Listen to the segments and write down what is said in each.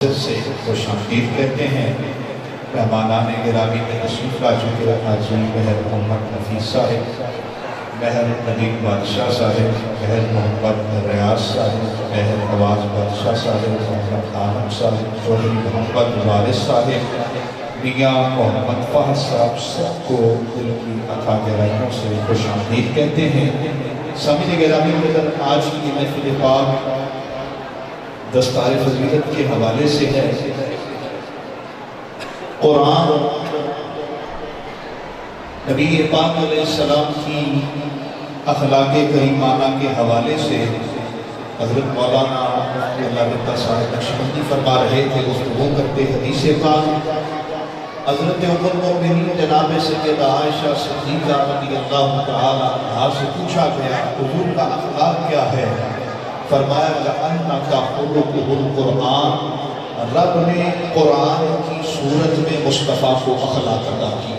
سے خوش آمدید کہتے ہیں۔ مہمانان گرامی میں تشریف لا چکے حاجی مہر محمد نفیس صاحب، مہر نبی بادشاہ صاحب، مہر محمد ریاض صاحب، مہر نواز بادشاہ صاحب، محمد عالم صاحب، چودھری محمد وارث صاحب، میاں محمد فہد صاحب، سب کو دل کی اتھا گہرائیوں سے خوش آمدید کہتے ہیں۔ سامعین گرامی میں آج کی محفل پاک دستار فضیلت کے حوالے سے ہے۔ قرآن نبی پاک علیہ السلام کی اخلاق کریمانہ کے حوالے سے حضرت مولانا اللہ صاحب نقشبندی فرما رہے تھے، گفتگو کرتے حدیث پاک حضرت ام المؤمنین جناب سیدہ عائشہ صدیقہ رضی اللہ تعالی عنہا سے پوچھا گیا حضور کا اخلاق کیا ہے؟ فرمایا لَأَنَّكَ خُلُقُهُ الْقُرْآنِ، رب نے قرآن کی صورت میں مصطفیٰ کو اخلاق عطا کی۔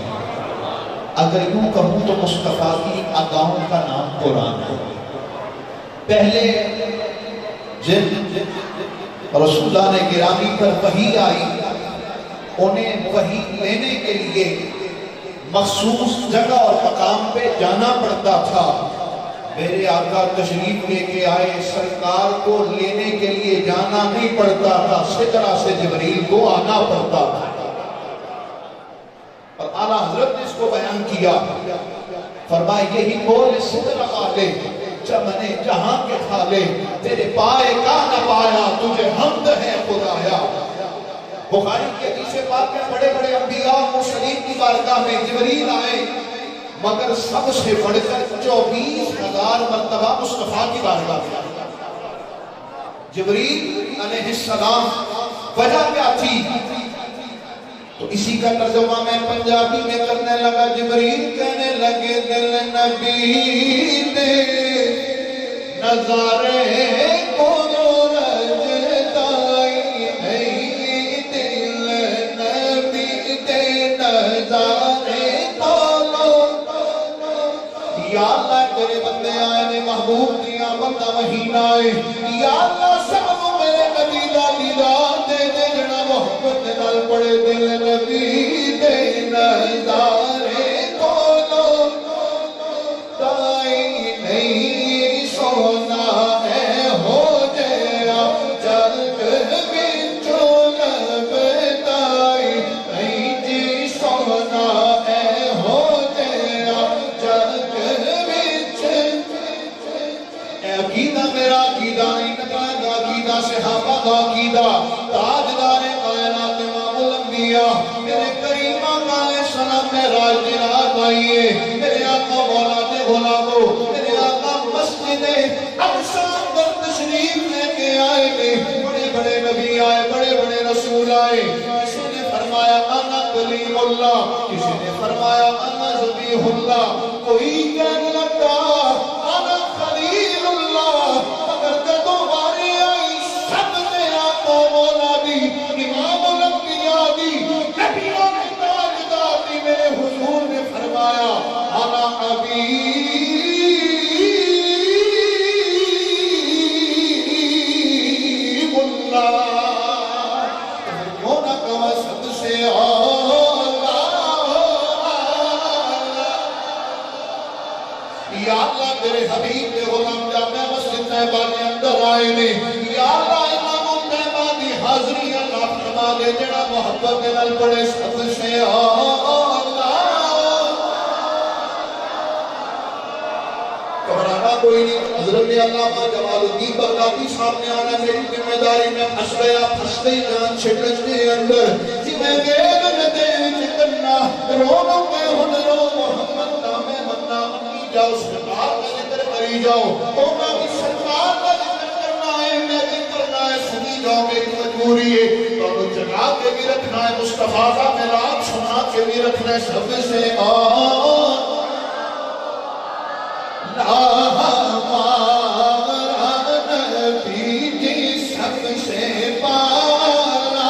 اگر یوں کہوں تو مصطفیٰ کی اداؤں کا نام قرآن ہے۔ پہلے جن رسولان گرامی پر وحی آئی، انہیں وحی لینے کے لیے مخصوص جگہ اور مقام پہ جانا پڑتا تھا۔ میرے آقا تشریف لے کے آئے، سرکار کو لینے کے لیے جانا نہیں پڑتا تھا، سدرہ سے جبریل کو آنا پڑتا تھا۔ اور اعلیٰ حضرت نے اس کو بیان کیا، فرمائے یہی بول سدرہ والے چمنے جہاں کے کھالے، تیرے پائے کا نہ پایا تجھے حمد ہے خدایا۔ بخاری کے حدیث پاک میں بڑے بڑے انبیاء و مرسلین کی بارگاہ میں جبریل آئے، مگر سب سے بڑھ کر 24,000 مرتبہ مصطفیٰ کی بارگاہ میں جبریل علیہ السلام۔ وجہ کیا تھی؟ تو اسی کا ترجمہ میں پنجابی میں کرنے لگا۔ جبریل کہنے لگے دل نبی دے نظارے کو رجدائی ہے، دل نبی دے نظارے یا اللہ تیرے بندے آئے نے محبوب دیا بندہ مہینہ آئے، یا اللہ سب میرے نبی دا دیدار دے دے جنا محبت نال پڑے دل نبی دے نظارے کولو دائی نہیں سونا ہے ہو جیا جلد بچوں لبتائی نہیں جی سونا ہے ہو جیا جلد عقیدہ میرا عقیدہ نہیں نکلائے عقیدہ صحابہ کا عقیدہ تاجدار کائنات امام الانبیاء میرے کریمہ کا سلام میں راج دی رات آئیے، میرے آقا مولا دے غلامو، میرے آقا مسجد اقصی اندر تشریف لے کے آئے نے، بڑے بڑے نبی آئے، بڑے بڑے رسول آئے۔ کسی نے فرمایا انا کلیم اللہ، کسی نے فرمایا انا ذبیح اللہ، کوئی کہنے لگا انا خلیل اللہ، مگر جدو باری آئی سب نے آقا مولا دی، امام الانبیاء دی، نبیوں نے تاجدار دی، میرے حضور نے فرمایا انا حبیب اللہ، مولا کا سب سے یا اللہ تیرے حبیب کے غلام جامعہ مسجد طیبہ کے اندر آئے نے، یا اللہ امام طیبہ دی حاضری اللہ فرما دے جڑا محبت کے نال پڑے سب سے گھبرانا کوئی نہیں۔ حضرت علامہ جمال الدین بغدادی سامنے آنا میری ذمہ داری میں پھنس گیا، پھنستے جان چھٹک کے اندر جی میں گیل ندے چکنا رونوں میں ہن رو محمد نامے منا منی جاؤ، سرکار کا ذکر کری جاؤ، اونا بھی سرکار کا ذکر کرنا ہے، میں بھی کرنا ہے، سنی جاؤ میری مجبوری ہے، تو جگہ کے بھی رکھنا ہے، مصطفیٰ کا میلاد سنا کے بھی رکھنا ہے، سب سے ہمارا نبی جی سب سے پارا،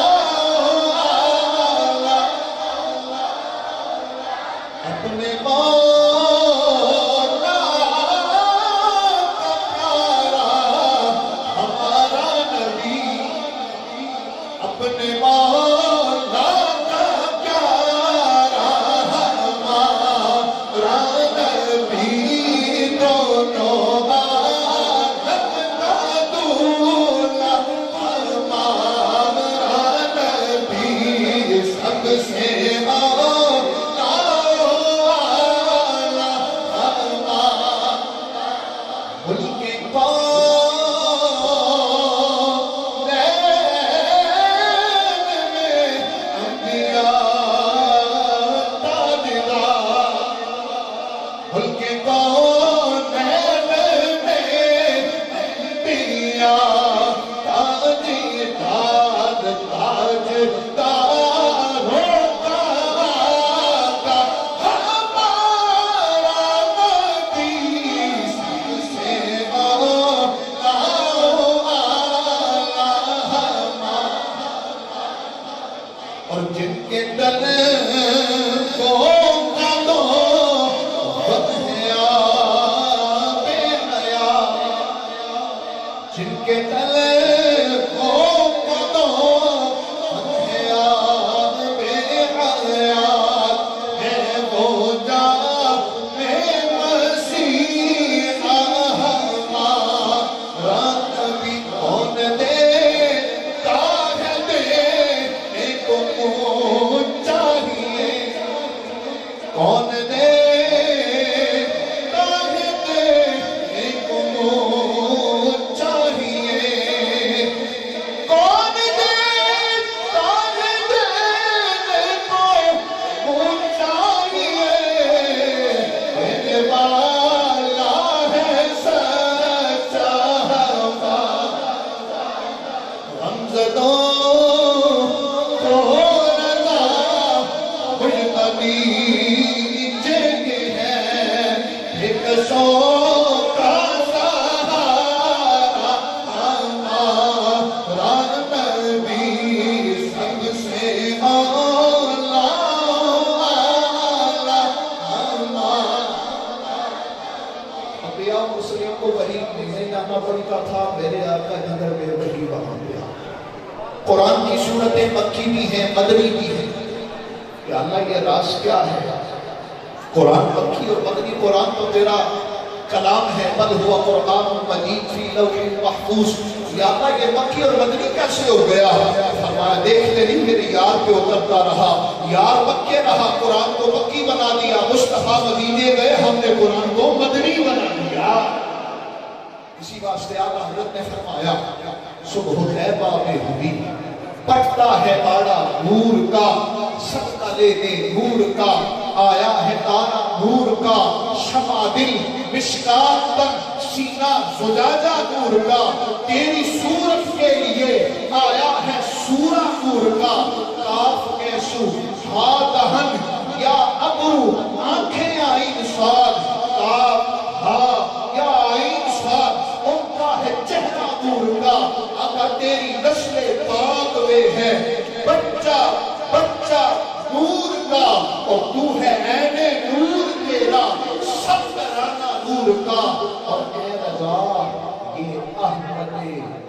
اپنے مولا کا پیارا ہمارا نبی، اپنے اپنے مولا کا پیارا ہمارا نبی دونوں عالم کا دولہا ہمارا نبی سب سے قرآن کی صورتیں مکی بھی ہیں مدنی بھی ہیں کہ اللہ یہ راز کیا ہے قرآن مکی اور مدنی قرآن تو تیرا کلام ہے بل ہوا قرآن مجید فی لوح محفوظ یا اللہ یہ مکی اور مدنی کیسے ہو گیا فرمایا دیکھتے نہیں میرے یار پہ اترتا رہا یار مکے رہا قرآن کو مکی بنا دیا مصطفیٰ مدینے گئے ہم نے قرآن کو مدنی بنا دیا اسی واسطے آقا حضرت نے فرمایا صبح طیبہ میں ہوئی پٹتا ہے باڑا نور کا صدقہ لینے نور کا آیا ہے تارا نور کا شمع دل مشکات تن سینہ زجاجہ نور کا تیری صورت کے لیے آیا ہے سورہ نور کا کاف کے سو ہا دہن یا ابرو آنکھیں آئین ساد کاف ہا یا آئین ساد ان کا ہے چہرہ نور کا اگر تیری نسل پاک میں ہے بچہ بچہ نور کا اور تو ہے عین نور تیرا سب ترانہ نور کا اور اے رضا یہ احمد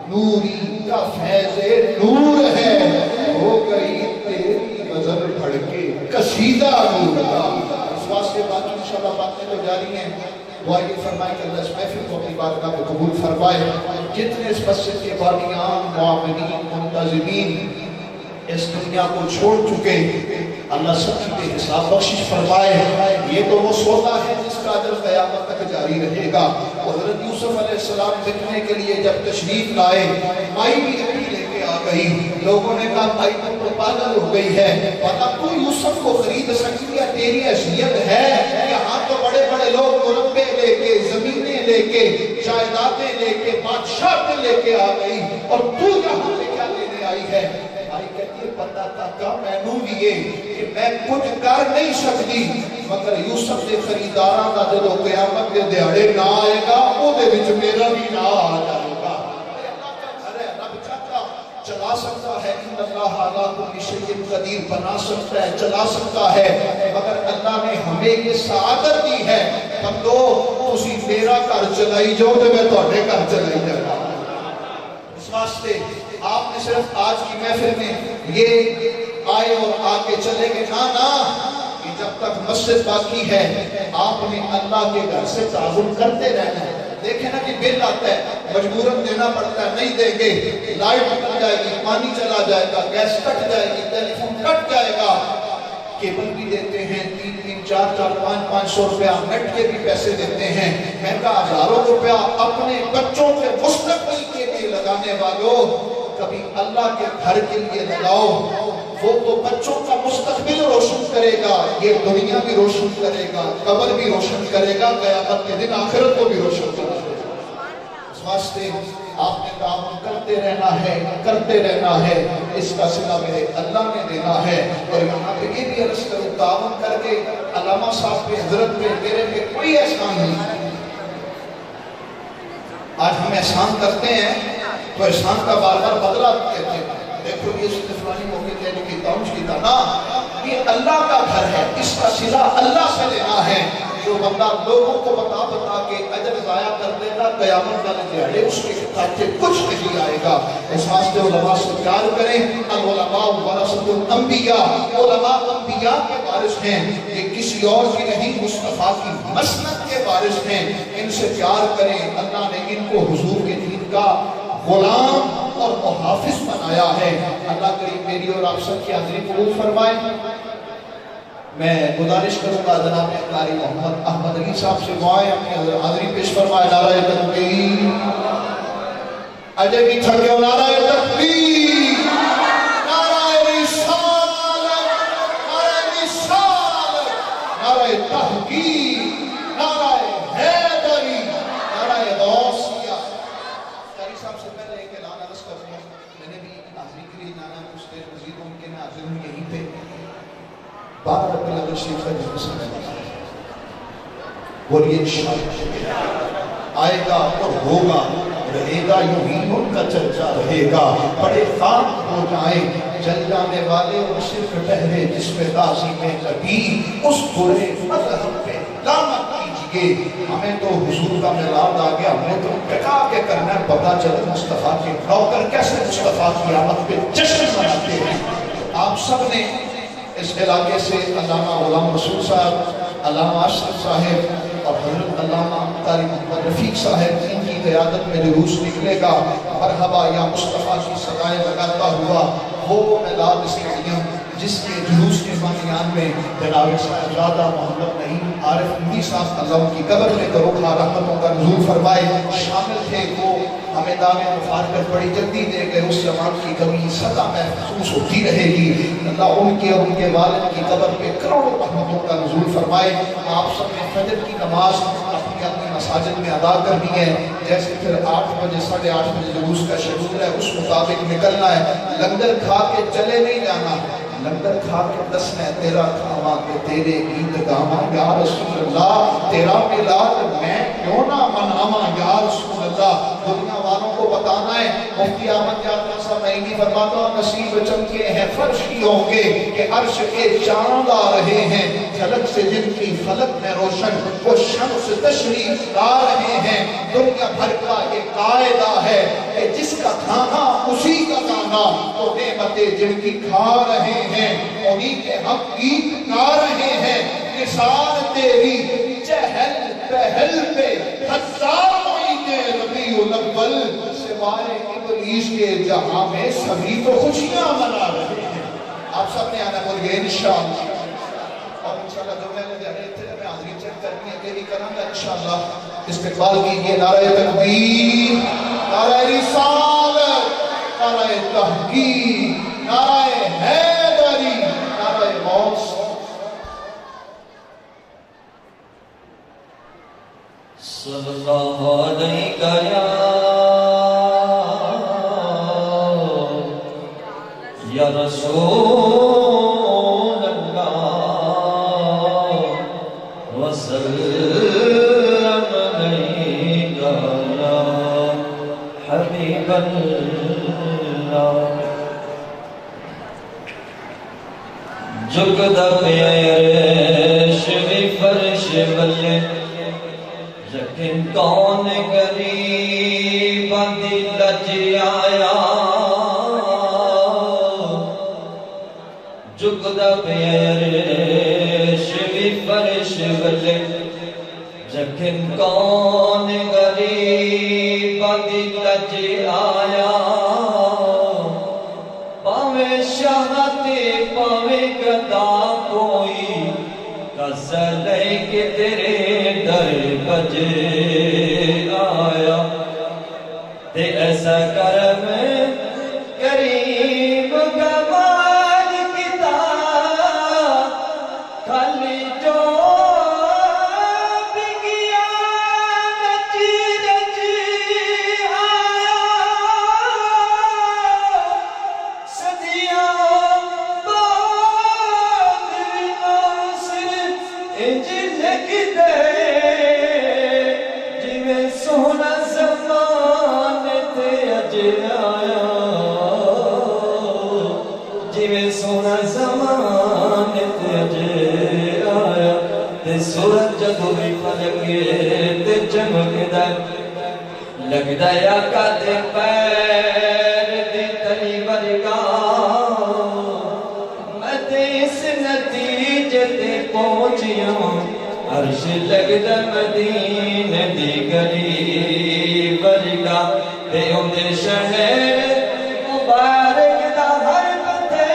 نوری کا فیض نور ہے ہو گئی تیری نظر بڑھ کے قصیدہ نور کا اس واسطے باقی انشاءاللہ باتیں تو جاری ہیں دعائیں فرمائے کہ اللہ اس محفل کو اپنی بارگاہ میں قبول فرمائے جتنے اس مسجد کے بانیان معاملین منتظمین اس دنیا کو چھوڑ چکے اللہ سب کی بے حساب بخشش فرمائے یہ تو وہ سودا ہے جس کا اجر قیامت تک جاری رہے گا حضرت یوسف علیہ السلام دیکھنے کے لیے جب تشریف لائے مائی بھی اپنی لے کے آ گئی لوگوں نے کہا مائی تو پاگل ہو گئی ہے اور اب تو یوسف کو خرید سکتی ہے تیری حیثیت ہے یہاں تو بڑے بڑے لوگ مربے لے کے زمینیں لے کے جائیدادیں لے کے بادشاہتیں لے کے آ گئی اور تو یہاں سے کیا لینے آئی ہے آئی کہتی ہے پتہ تھا میں نوں بھی یہ کہ میں کچھ کر نہیں سکتی مگر یوسف سے خریداراں دا جدو قیامت کے دیہڑے نہ آئے گا وہ دے وچ میرا بھی نہ آ جائے گا رب چاہتا چلا سکتا ہے ان اللہ علی کل شیء قدیر بنا سکتا ہے چلا سکتا ہے مگر اللہ نے ہمیں یہ سعادت دی ہے بندو تسی میرا گھر چلائی جاؤ تے میں تہاڈے گھر چلائی جاواں اس واسطے آپ نے صرف آج کی محفل میں یہ آئے اور آگے چلے گے نانا، کہ جب تک مسجد باقی ہے آپ نے اللہ کے گھر سے تعاون کرتے رہنا ہے۔ دیکھیں نا کہ بل آتا ہے، مجبوراً دینا پڑتا ہے، نہیں دیں گے لائٹ نکل جائے گی، پانی چلا جائے گا، گیس کٹ جائے گی، ٹیلی فون کٹ جائے گا، کیبل بھی دیتے ہیں، 3-3, 4-4, 500 روپیہ نیٹ کے بھی پیسے دیتے ہیں، مہنگا ہزاروں روپیہ اپنے بچوں کے مستقبل کے لیے لگانے والوں، کبھی اللہ کے گھر کے لیے لگاؤ، وہ تو بچوں کا مستقبل روشن کرے گا، یہ دنیا بھی روشن کرے گا، قبر بھی روشن کرے گا، قیامت کے دن آخرت کو بھی روشن کرے گا۔ اس واسطے آپ نے تعاون کرتے رہنا ہے، اس کا صلہ میرے اللہ نے دینا ہے۔ اور یہاں پہ یہ بھی عرض کروں، تعاون کر کے علامہ صاحب پہ، حضرت پہ، میرے پہ کوئی احسان نہیں۔ آج ہم احسان کرتے ہیں تو احسان کا بار بار بدلہ کہتے ہیں، دیکھو یہ فلانی موقع دینے کی تاؤنج کی تانا، یہ اللہ کا گھر ہے، اس کا صلہ اللہ سے لینا ہے۔ جو بندہ لوگوں کو بتا کے اجر ضائع کر دے گا، قیامت والے دہاڑے اس کے کھاتے کچھ نہیں آئے گا۔ اس واسطے علماء سے پیار کریں، العلماء ورثۃ الانبیاء، علماء انبیاء کے وارث ہیں، یہ کسی اور کی نہیں، مصطفیٰ کی مسند کے وارث ہیں، ان سے پیار کریں۔ اللہ نے ان کو حضور کے دین کا غلام اور محافظ بنایا ہے۔ اللہ کریم میری اور آپ سب کی حاضری قبول فرمائے۔ میں گزارش کروں گا جناب قاری محمد احمد علی صاحب سے دعائیں اپنی حاضری پیش فرمائے۔ نعرہ تکبیر، اجے بھی تھکے ہو، نعرہ تکبیر، نعرہ رسالت، نعرہ تحقیق، نعرہ حیدری، نعرہ غوثیہ۔ قاری صاحب سے پہلے ایک اعلان عرض کرتا ہوں، میں نے بھی حاضری کے لیے جانا کچھ دیر مزید ان کے میں حاضر ہوں یہیں پہ 12 ربیع الاول شریف کا جلوس ہے، اور یہ انشاءاللہ آئے گا اور ہوگا، رہے گا یوں ہی ان کا چرچا رہے گا، بڑے خاک ہو جائیں جل جانے والے اور صرف ٹہرے جس پہ غازی میں کبھی اس برے مذہب پہ لعنت کیجئے۔ ہمیں تو حضور کا میلاد آ گیا، ہمیں تو ٹکا کے کرنا ہے، پتہ چلا مصطفیٰ کے نوکر کیسے مصطفیٰ کی آمد پہ جشن مناتے ہیں۔ آپ سب نے اس علاقے سے علامہ غلام رسول صاحب، علامہ اشرف صاحب اور حضرت علامہ قاری محمد رفیق صاحب، ان کی قیادت میں جلوس نکلے گا، مرحبا یا مصطفیٰ کی صدائیں لگاتا ہوا وہ میلاد اسٹیڈیم جس کے جلوس کے بانیان میں جناب صاحبزادہ محمد نعیم عارف نوری صاحب، اللہ ان کی قبر میں کروڑا رحمتوں کا نزول فرمائے، شامل تھے۔ وہ ہمیں دعوے مفارقت بڑی جلدی دے گئے، اس جماعت کی کمی سدا محسوس ہوتی رہے گی۔ اللہ ان کے اور ان کے والد کی قبر پہ کروڑوں رحمتوں کا نزول فرمائے۔ آپ سب نے فجر کی نماز اپنی اپنی مساجد میں ادا کرنی ہے، جیسے پھر 8 بجے 8:30 بجے جلوس کا شیڈول ہے، اس مطابق نکلنا ہے۔ لنگر کھا کے چلے نہیں جانا، لنگر کھا کے دسنا ہے تیرا کھاواں تے تیرے گیت گاواں یا رسول اللہ، تیرا میلاد میں کیوں نہ مناواں یا رسول اللہ۔ دنیا والوں کو بتانا ہے، مفتی احمد یار صاحب نعیمی فرماتا نصیب چمکے ہیں فرشیوں کے کہ عرش کے چاند آ رہے ہیں، جھلک سے جن کی فلک میں روشن وہ شمس تشریف لا رہے ہیں۔ دنیا بھر کا یہ قاعدہ ہے کہ جس کا کھانا اسی کا گانا، تو نعمتیں جن کی کھا رہے ہیں انہی کے حق گیت گا رہے ہیں۔ نثار تیری چہل پہل پہ ہزار معیدیں ربیع الاول، سوائے ابلیس کے جہاں میں سبھی تو خوشیاں منا رہے ہیں۔ آپ سب نے آنا بولیے انشاءاللہ، اور انشاءاللہ جو میں نے دیکھے تھے میں حاضری چیک کرنی ہے تیری کروں گا انشاءاللہ۔ استقبال کیجئے نعرہ تکبیر، نعرہ رسالت، نعرہ تحقیق، نعرہ حیدری، نعرہ غوث۔ صلی اللہ علیہ یا رسول اللہ وسلم علیہ یا حبیب اللہ۔ جگدہ پیارے شوی فرش بلے لیکن کون غریب دل لج آیا، چکدا پیرش بھی فرش بلے جکن کون غریب دی لج آیا پاویں شاہتے پاویں گدا کوئی کس لے کے تیرے در بج آیا تے ایسا کرم کریم کمال کیتا خالی جو بگیا رچ رچ آیا صدیاں بعد ناصر انج لکھ دے جویں سونا زمان تے اج آیا جویں سونا زمان تے اج آیا تے سورج جدوں بھی پھلکے تے چمکدا لگدا یا کدے پیر دی تلی ورگا میں تے اس نتیجے تے پہنچیا عرش لگدا مدینے دی گلی ورگا تے اوندے شہر مبارک دا ہر پتے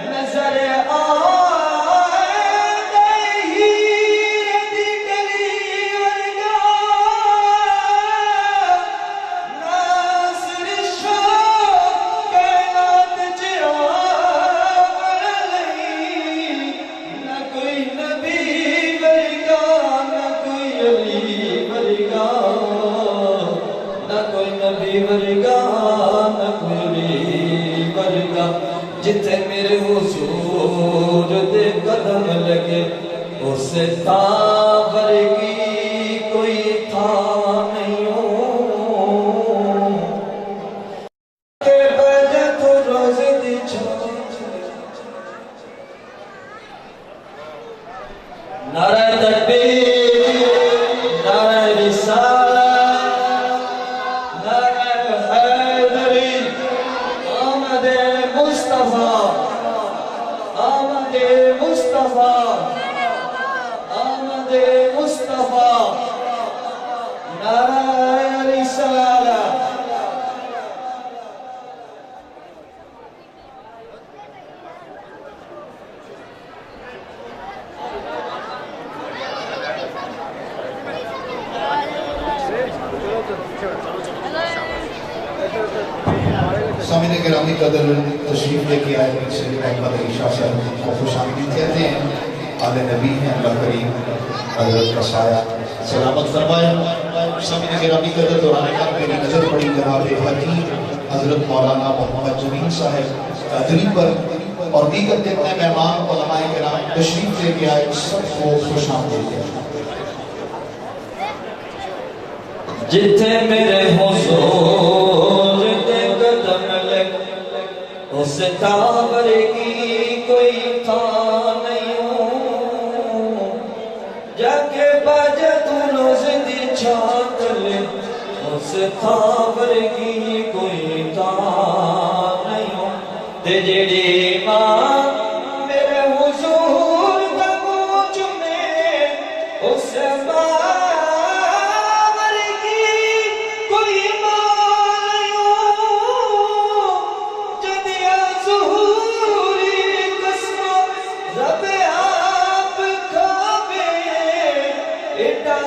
نظر آئے ہیرے دی گلی ورگا ناصر شاہ کائنات جہاں لئی نہ کوئی نبی ورگا نہ کوئی علی ورگا نہ کوئی نبی ورگا نہ کوئی علی ورگا جتھے میرے حضور دے قدم لگے اسے تا ورگی کوئی تھا نہیں ہوں کہ بجے تو روزے دی چھوٹ نعرہ تکبیر نعرہ رسالت نعرہ حیدری آمد مصطفیٰ آمد مصطفیٰ آمد مصطفیٰ نعرہ رسالت سامعین گرامی قدر تشریف لے کے آئے سے محمد علی شاہ صاحب کو خوش آمدید کہتے ہیں آل نبی ہیں اللہ کریم حضرت کا سایہ سلامت فرمائے سامعین گرامی قدر دوران کام میری نظر پڑی جناب حکیم حضرت مولانا محمد جمیل صاحب قادری پر اور دیگر جتنے مہمان علماء کرام تشریف لے کے آئے سب کو خوش آمدید کہتے ہیں جتھے میرے حضور دے قدم لگ اس تاور کی کوئی تھا نہیں ہوں جا کے باجہ تو روز دی چھاک لے اس تاور کی کوئی تھا نہیں ہوں تے جیڑی ماں میرے حضور دا منہ چومے اس ماں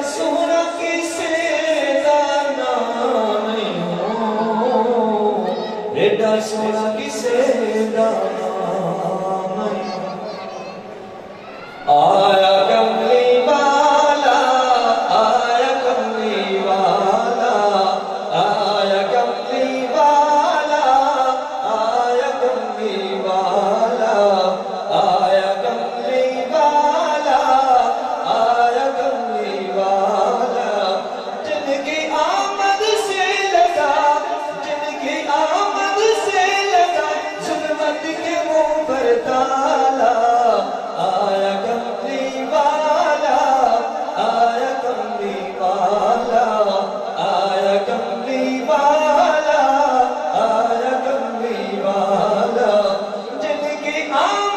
سونا کسے دانا نہیں ہوں ایڈا سونا کسے دانا نہیں آیا کملی والا آیا کملی والا آیا کملی والا آیا کملی والا آیا کملی والا آیا کملی والا جن کی آمد سے لگا جن کی آمد سے لگا ظلمت کے منہ پر تالا آیا کملی والا آیا کملی والا آیا کملی والا آیا کملی والا جن کی آمد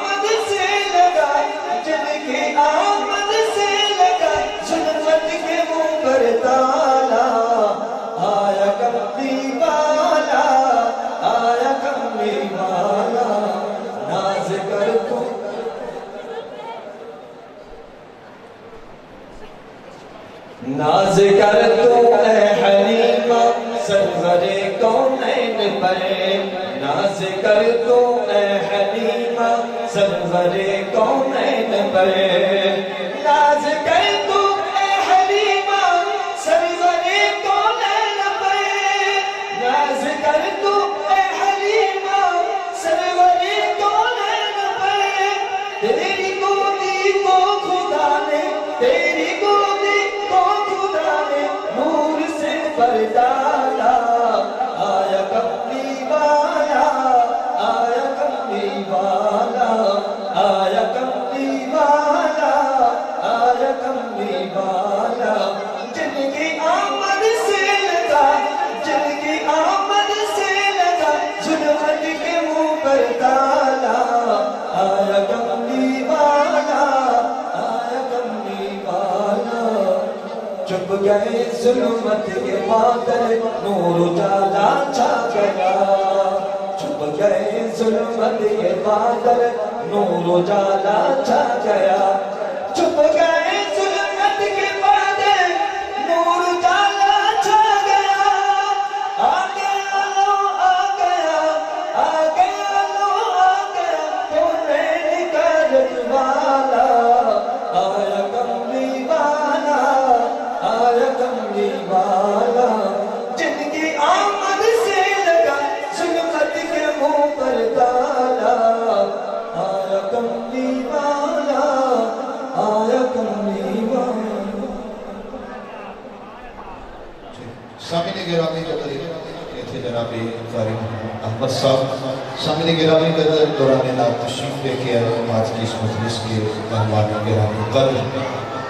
ناز کر تو اے حلیمہ سرور کونین پر، ناز کر تو اے حلیمہ سرور کونین پر، ناز کر تو اے حلیمہ سرور کونین پر، ناز کر تو اے حلیمہ سرور کونین پر، تیری گودی کو خدا نے، تیری گودی کو خدا نے نور سے پردالا، آیا کملی والا، آیا کملی والا، آیا کملی والا، آیا کملی والا، جن کی آمد سے لگا، جن کی آمد سے لگا ظلمت کے منہ پر تالا، آیا کملی والا، آیا کملی والا، چپ گئے ظلمت کے بادل نور اجالا چھا گیا، چھپ گئے ظلمت کے بادل نور اجالا چھا گیا، چھپ گئے ظلمت کے بادل نور اجالا چھا گیا، آ گیا لو آ گیا، آ گیا لو آ گیا کونین کا رکھوالا، آیا کملی والا، آیا کملی والا، جن کی آمد سے لگا ظلمت کے منہ پر تالا، آیا کملی والا، آیا کملی والا۔ سامعین گرامی قدر یہ تھے جناب قاری احمد صاحب، سامعین گرامی قدر دوران نعت تشریف لے کے آئے آج کی اس مجلس کے مہمان گرامی قدر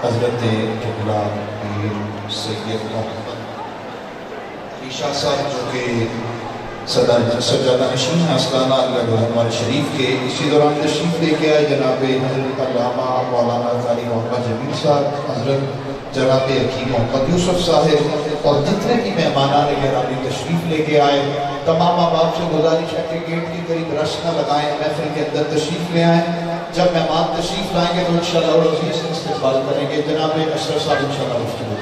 حضرت قبلہ پیر سید محمد عیشا صاحب جو کہ سجادہ نشین ہیں آستانہ اللہ رحمٰن شریف کے، اسی دوران تشریف لے کے آئے جناب حضرت علامہ مولانا قاری محمد جمیل صاحب، حضرت جناب حکیم محمد یوسف صاحب اور جتنے بھی مہمانان گرامی تشریف لے کے آئے، تمام احباب سے گزارش ہے کہ گیٹ کی قریب رش نہ لگائیں، محفل کے اندر تشریف لے آئیں، جب مہمان تشریف لائیں گے تو انشاءاللہ اور عزیز سے استقبال کریں گے۔ جناب اشرف صاحب انشاءاللہ گفتگو۔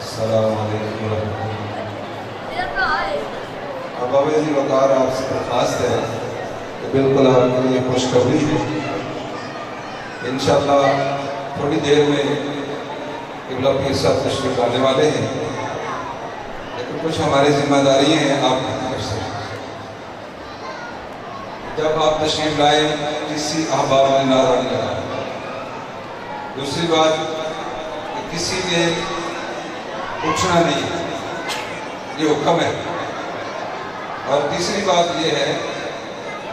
السلام علیکم ورحمۃ اللہ۔ ابا وزیر وقار آپ سے درخواست ہے کہ بالکل آپ کے لیے خوشخبری ہے، انشاءاللہ تھوڑی دیر میں قبلہ پیر صاحب تشریف لانے والے ہیں، لیکن کچھ ہماری ذمہ داریاں ہیں آپ کی طرف سے۔ جب آپ تشریف لائیں کسی احباب نے نعرہ نہیں لگایا، دوسری بات کہ کسی نے اٹھنا نہیں، یہ حکم ہے، اور تیسری بات یہ ہے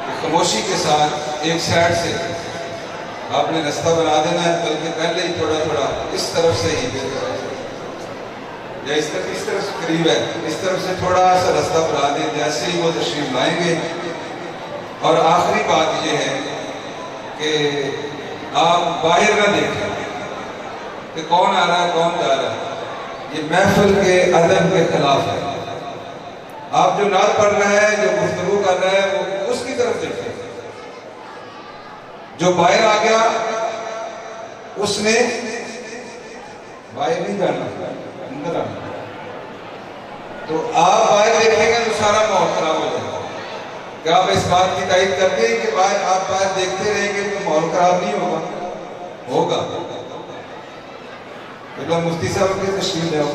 کہ خاموشی کے ساتھ ایک سائڈ سے آپ نے رستہ بنا دینا ہے، بلکہ پہلے ہی تھوڑا تھوڑا اس طرف سے ہی یا اس طرف سے قریب ہے، اس طرف سے تھوڑا سا رستہ بنا دیں جیسے ہی وہ تشریف لائیں گے۔ اور آخری بات یہ ہے کہ آپ باہر نہ دیکھیں کہ کون آ رہا ہے کون جا رہا ہے، یہ محفل کے ادب کے خلاف ہے۔ آپ جو نعت پڑھ رہا ہے، جو گفتگو کر رہا ہے، وہ اس کی طرف دیکھیں، جو باہر آ گیا اس نے باہر نہیں جانا، اندر آنا۔ تو آپ باہر دیکھیں گے تو سارا ماحول خراب ہو جائے گا۔ کیا آپ اس بات کی تائید کرتے ہیں کہ آپ باہر دیکھتے رہیں گے تو ماحول خراب نہیں ہوگا؟ ہوگا۔ مفتی صاحب کے تشریف لے آؤ۔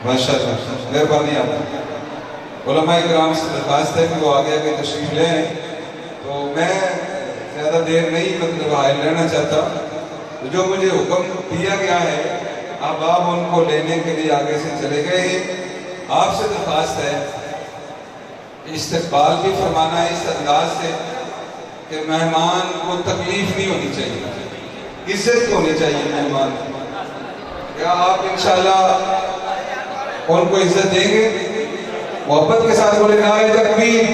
ماشاءاللہ، مہربانی آپ علماء کرام سے درخواست ہے کہ وہ آگے آگے تشریف لے آئیں۔ تو میں زیادہ دیر نہیں حائل رہنا چاہتا، جو مجھے حکم دیا گیا ہے اب آپ ان کو لینے کے لیے آگے سے چلے گئے ہیں۔ آپ سے درخواست ہے کہ استقبال بھی فرمانا ہے اس انداز سے کہ مہمان کو تکلیف نہیں ہونی چاہیے، عزت ہونی چاہیے مہمان کو۔ کیا آپ انشاءاللہ ان کو عزت دیں گے؟ محبت کے ساتھ بولے نعرہ تکبیر۔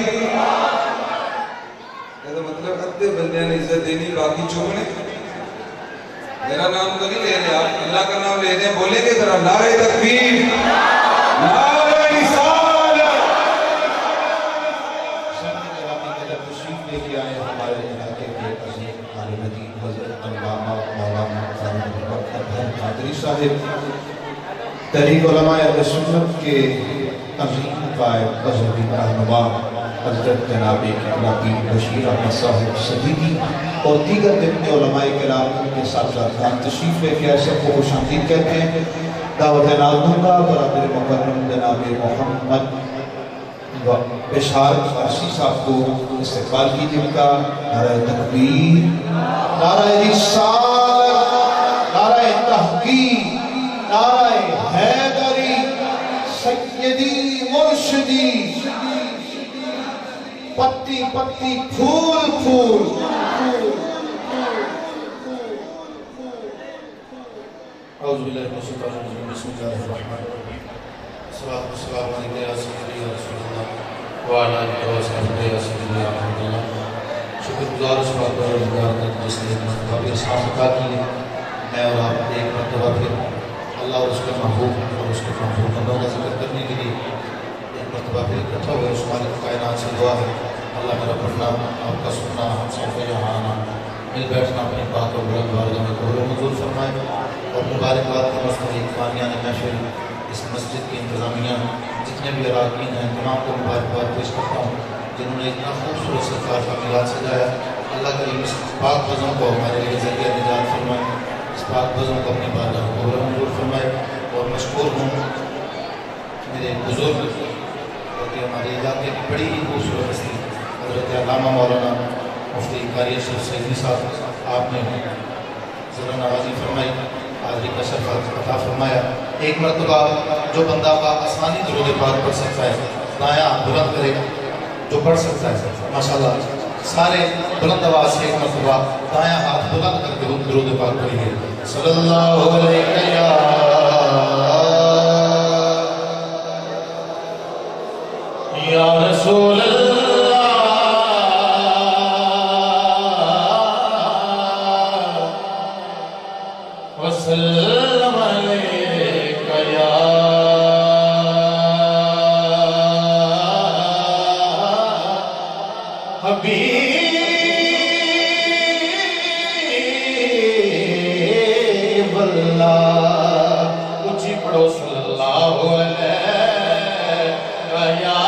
مطلب ادھے بندے نے عزت دینی، باقی چوبنے۔ میرا نام تو نہیں لے رہے آپ، اللہ کا نام لے رہے ہیں، بولیں گے ذرا نعرہ تکبیر، نعرہ رسالت۔ تشریف لے کے آئے ہمارے علاقے کے عظیم عالم دین تحریک علماء اہل سنت کے عظیم قائد مذہبی رہنما حضرت جناب قبلہ بشیر احمد صاحب صدیقی اور دیگر جتنے علماء کرام کے ساتھ تشریف لے کے ایسے کو خوش آمدید کہتے ہیں. دعوت نازلوں کا برادر مکرم جناب محمد بشار فارسی صاحب کو استقبال کیجیے. ان کا نعرہ تکبیر، نعرہ رسالت، نعرہ تحقیق، نعرہ حیدری، سیدی مرشدی، پتی پتی پھول پھول. اعوذ باللہ من الشیطان الرجیم، بسم اللہ الرحمن الرحیم. الصلاۃ والسلام علیک یا سیدی رسول اللہ وعلی آلہ وصحبہ یا سیدی رحمۃ اللہ. شکر گزار اس بات پر روزگار جس نے کافی احساس عطا کی ہے. میں اور آپ ایک مرتبہ پھر اللہ اور اس کے محبوب اور اس کے محبوب بندوں کا ذکر کرنے کے لیے ایک مرتبہ پھر اکٹھا ہوئے. اس مالک کائنات سے دعا ہے اللہ میرا پڑھنا، آپ کا سننا، ہم سب کا یہاں آنا، مل بیٹھنا اپنی پاک اور بلند بارگاہ میں قبول و منظور فرمائے. اور مبارکباد کے مستحق بانیان محفل، اس مسجد کی انتظامیہ، جتنے بھی اراکین ہیں تمام کو مبارکباد پیش کرتا ہوں جنہوں نے اتنا خوبصورت سرکار کا میلاد سجایا. اللہ کریم اس پاک بزم کو ہمارے لیے ذریعہ نجات فرمائے، اس پاک بزم کو اپنی بارگاہ میں قبول و منظور فرمائے. اور مشکور ہوں میرے بزرگ اور ہمارے علاقے کی بڑی ہی خوبصورت ہستی حضرت علامہ مولانا مفتی قاری اشرف سیدی صاحب، آپ نے ذرا نوازی فرمائی، حاضری کا شرف عطا فرمایا. ایک مرتبہ جو بندہ آسانی درود پاک پڑھ سکتا ہے دایاں ہاتھ بلند کرے، جو پڑھ سکتا ہے ماشاءاللہ سارے بلند آواز سے ایک مرتبہ دایاں ہاتھ بلند کر کے درود پاک پڑھیے. صلی اللہ علیہ یا رسول اللہ وسلم علیک یا حبیب اللہ. اونچی پڑھو صلی اللہ علیہ یا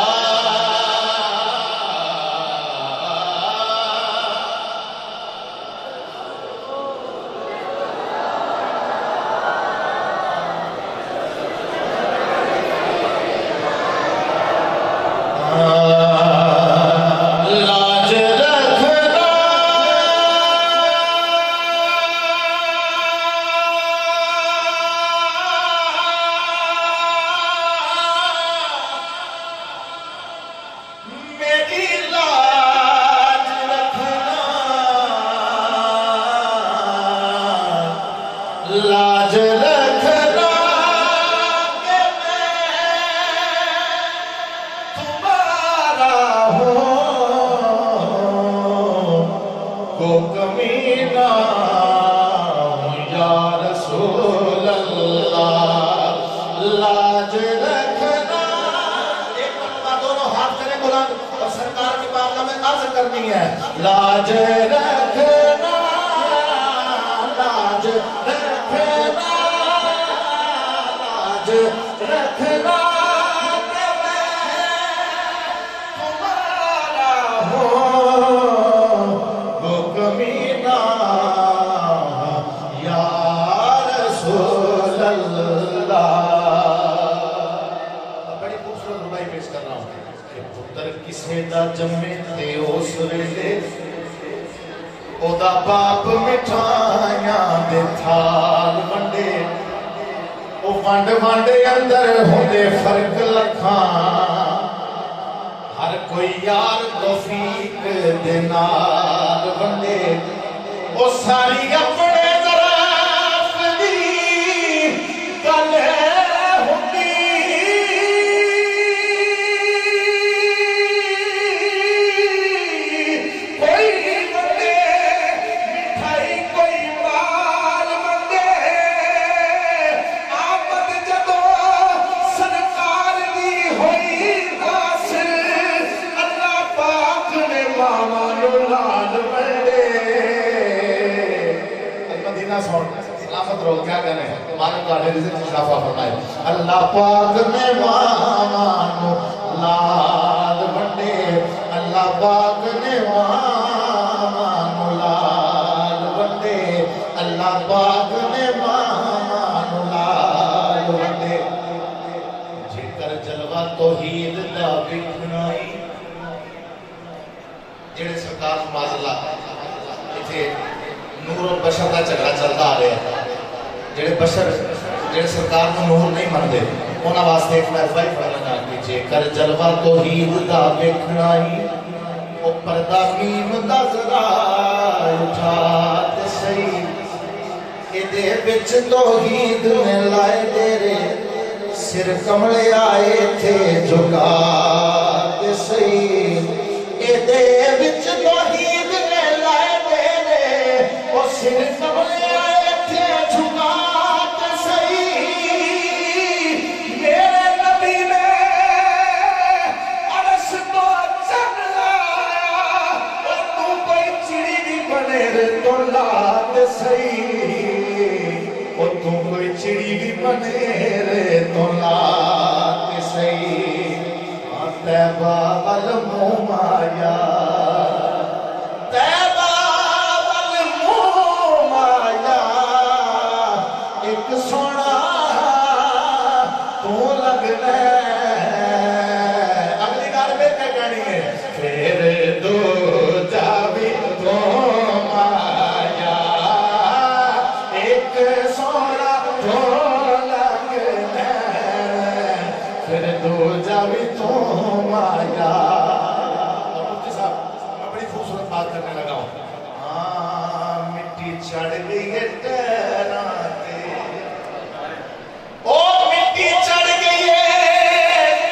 لاج رکھنا کہ میں تمہارا ہوں، کو کمینہ ہوں یا رسول اللہ. لاج رکھنا. ایک مرتبہ دونوں ہاتھ کریں بلند اور سرکار کی بارگاہ میں عرض کرنی ہے. لاج رکھنا، لاج رکھنا، رکھنا کہ میں تمہارا ہوں، وہ کمینہ یا رسول اللہ. بڑی خوبصورت ربائی پیش کر رہا ہوں کہ پتر کسے دا جمے تے اس ویلے او دا باپ مٹھائیاں دے تھال ونڈے، او ونڈ ونڈ اندر ہوندے فرق لکھاں، ہر کوئی یار توفیق دے نال ونڈے، او ساری اپنے طرف دی گل ہوندی، کوئی ونڈے مٹھائی کوئی مال ونڈے. آمد جدو سرکار دی ہوئی ناصر، اللہ پاک نے ماما نو لال ونڈے، مت رو کیا کہنے مالک کا رزق اضافہ فرمائے اللہ پاک نے مانو لال بندے اللہ پاک نے مانو لال بندے اللہ پاک نے مانو لال بندے جے کر جلوہ توحید دا بکھنائی جڑے سرکار معاذ اتھے نور و بشر کا جھگڑا چلتا آ رہا ہے جڑے بشر جڑے سرکار کو نور نہیں مندے انہاں واسطے ایک مرفائی فرمانا کیجئے کر جلوہ توحید دا ویکھنائی او پردہ میم دا ذرا اٹھاتے صحیح کہ دے بچ توحید میں لائے تیرے سر کملے آئے تھے جھکاتے صحیح کہ دے بچ توحید میں لائے تیرے او سر کملے آئے تھے جھکاتے صحیح میرے نبی نے عرش تو چل لایا اور تو کوئی چڑی بھی بنے رے تو لات صحیح اور تو کوئی چڑی بھی بنے رے تو لات صحیح تیبہ والمومایا تیبہ والمومایا ایک سونا تو لگنا اگلی گال میں کیا کہنی ہے پھر دو جاوی تو مایا ایک سونا تو لگنا پھر دو جاوی تو مایا اور مفتی صاحب میں بڑی خوبصورت بات کرنے لگا ہوں مٹی چڑھ گئی ہے ٹہراتے او مٹی چڑھ گئی ہے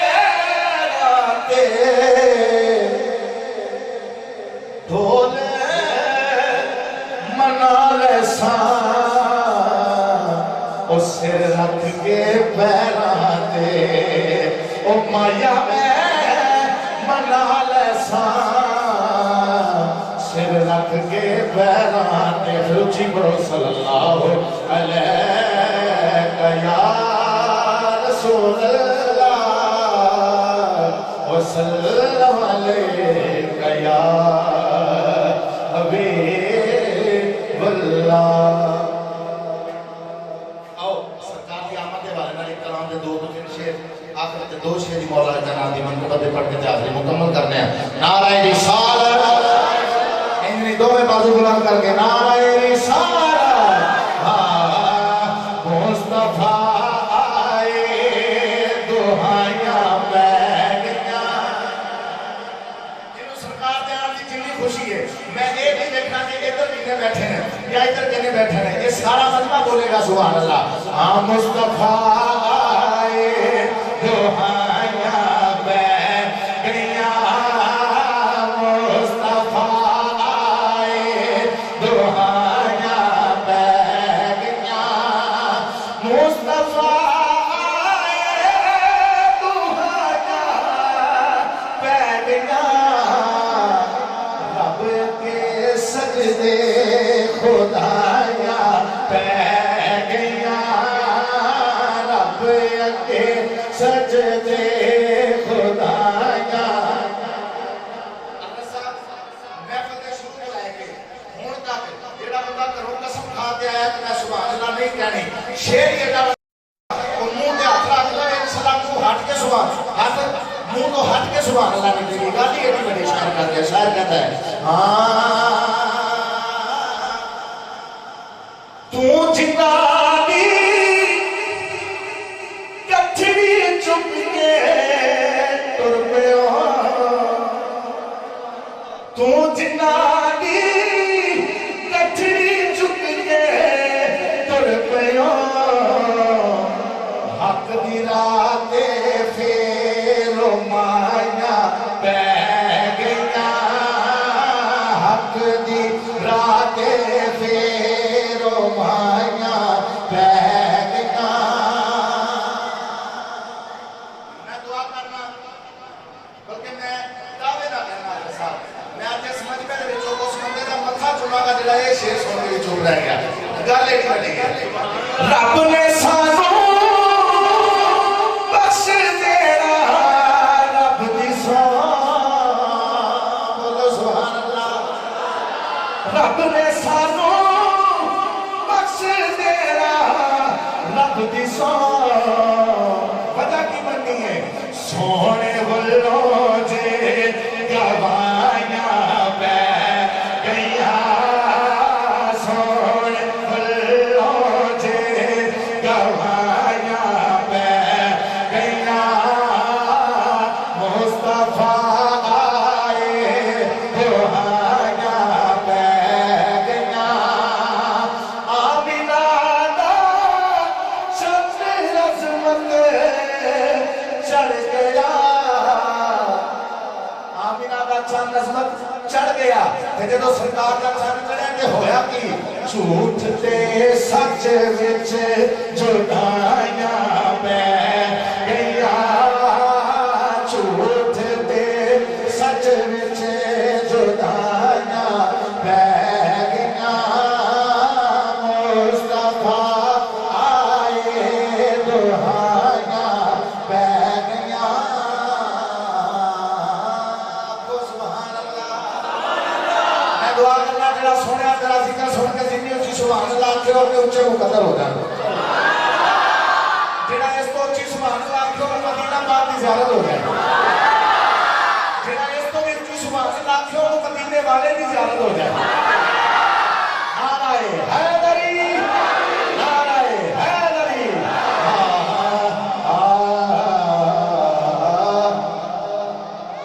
ٹہراتے ڈھول منال سان او سر رکھ کے پیراتے او مایا میں منال سان سر رکھ کے پیراتے روچی پڑھو صلی اللہ علیہ یا رسول اللہ وسلم علیہ یا حبیب اللہ آؤ سرکار کی آمد کے بارے میں ایک کلام دے دو تین شیر آخر تے دو شیری مولا جناب دی منقبت پڑھ کے آخری مکمل کرنے ہیں نعرہ رسالت انہی دو میں بازو بلند کر کے نعرہ رسالت مصطفیٰ آئے دہائیاں بیگیاں جنہوں سرکار دے آن دی جنہی خوشی ہے میں ایک ہی دیکھنا کہ ادھر کنے بیٹھے ہیں یا ادھر کنے بیٹھے ہیں یہ سارا مجمع بولے گا سبحان اللہ مصطفیٰ آئے دہائیاں بیگیاں مصطفیٰ آئے دہائیاں بیگیاں مصطفیٰ آئے دہائیاں بیگیاں رب کے سجدے خدایاں بیگیاں رب کے سجدے خدایاں اللہ صاحب محفل کے شروع میں لائے گے ہون تک جیڑا بندہ کروں قسم کھاتے آیا کہ میں سبحان اللہ نہیں کہنی شیر یہ ڈالا اور منہ دے ہاتھ رکھ لے انسلام کو ہٹ کے سبحان ہاتھ منہ تو ہٹ کے سبحان اللہ نہیں دے گی گالی ایڈی بڑی شاعر کرتے ہیں شاعر کہتا ہے تو جنانی کٹھری چپ کے تر پہ تو جنانی کٹھری چپ کے تر پہ حق دی رات پھیرو مایا پہ گیا حق دی رات پھیرو مایا پہ گیا میں دعا کرنا بلکہ میں دعوے نہ کرنا ہے صاحب میں آج سمجھ میں اس بندے کا متھا چنا گا جڑا یہ شیر سن کے چپ رہ گیا گل ایک بڑی ہے رب نے سانو بخش دینا رب دی بولو سبحان اللہ رب نے سانو بخش دینا رب دی پتہ کی بنی ہے سونے والوں جے گوائیاں بے گئیاں سونے والوں جے گوائیاں بے گئیاں مصطفیٰ آئے دعائیاں بے گئیاں آمینہ دا شمس عظمت چڑھ گیا آمینہ دا چند عظمت چڑھ گیا تے جدو سرکار دا چند چڑھے تے ہویا کی جھوٹ تے سچ وچ جدائیاں پہ گئیاں جھوٹ تے سچ وچ جدائیاں پہ گئیاں مصطفیٰ آئے دعائیاں پہ گئیاں سبحان اللہ میں دعا کرنا جڑا سونے تیرا ذکر سن کے جنی اچھی سبحان اللہ آکھے اور کے اچھے مقدر ہو جائے جڑا اس تو اچھی سبحان اللہ آکھے اور مدینہ پاک کی زیارت ہو جائے جڑا اس تو بھی اچھی سبحان اللہ آکھے اور مدینے والے کی زیارت ہو جائے نعرہ حیدری نعرہ حیدری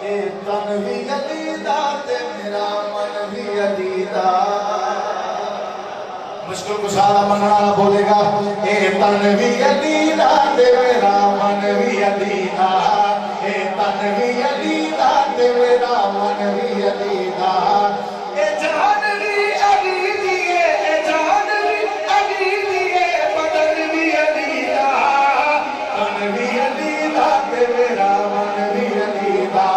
اے تن بھی علی دا تے میرا من بھی علی دا مشکل کشادہ مننا نہ بولے گا اے تن بھی علی دا تے میرا من بھی علی دا اے تن بھی علی دا تے میرا من بھی علی دا اے جان بھی علی دیئے اے جان بھی علی دیئے بدن بھی علی دا تن بھی علی دا تے میرا من بھی علی دا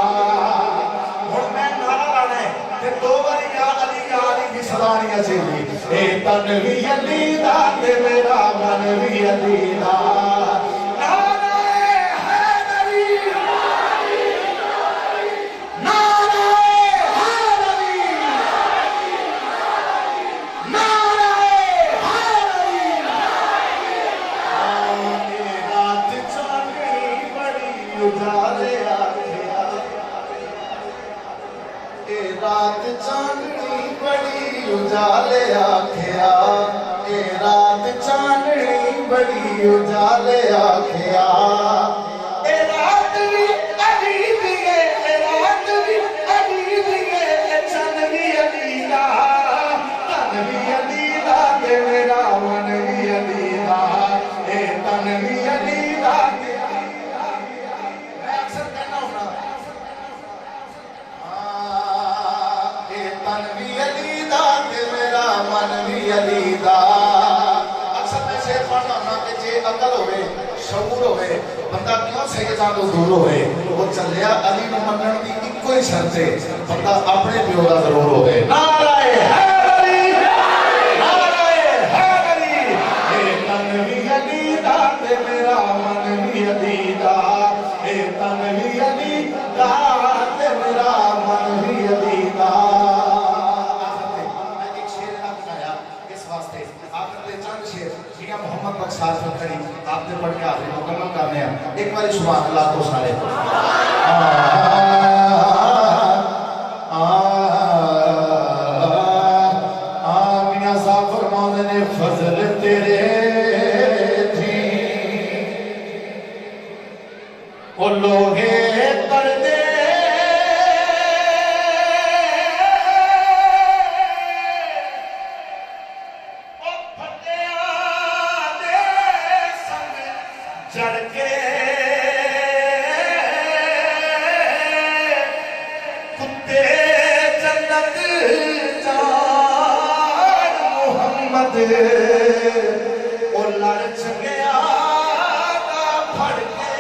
ہن میں نعرہ لانا ہے تے دو باری یا علی کی صداریاں چاہیے اے تن بھی علی دا تے میرا من بھی علی دا نعرہ حیدری نعرہ حیدری نعرہ حیدری اے رات چاندنی بڑی اجالے آکھیا اے رات چاندنی بڑی اجالے آکھیا اے رات چاندنی بڑی اجالے آکھیا اے رات بھی عجیب ہے اے رات بھی عجیب ہے اے چند بھی علی دا تن بھی علی دا تے میرا من بھی علی دا اے تن بھی علی دا تے میں اکثر کہنا ہونا اے تن بھی علی دا تے میرا من بھی علی دا اکثر میں شعر پڑھنا ہونا کہ جے عقل ہوئے شعور ہوئے بندہ کیوں سیداں تو دور ہوئے وہ چلیا علی نو منن دی اکو ہی شرط ہے بندہ اپنے پیو دا ضرور ہوئے نعرہ حیدری نعرہ حیدری اے تن بھی علی دا تے میرا من بھی علی دا اے تن بھی علی دا تے میرا من بھی علی دا میں ایک شعر بنایا اس واسطے آخر دے چند شعر جنہاں محمد بخشار فکری آپ نے پڑھ کے آخری مکمل کرنے ہیں ایک باری سبحان اللہ تو سارے میاں صاحب فرمانے نے فضل تیرے تھی او لوہے کر دے چڑھ کے کتے جنت جان محمد او لڑ چکیا دا پھڑ کے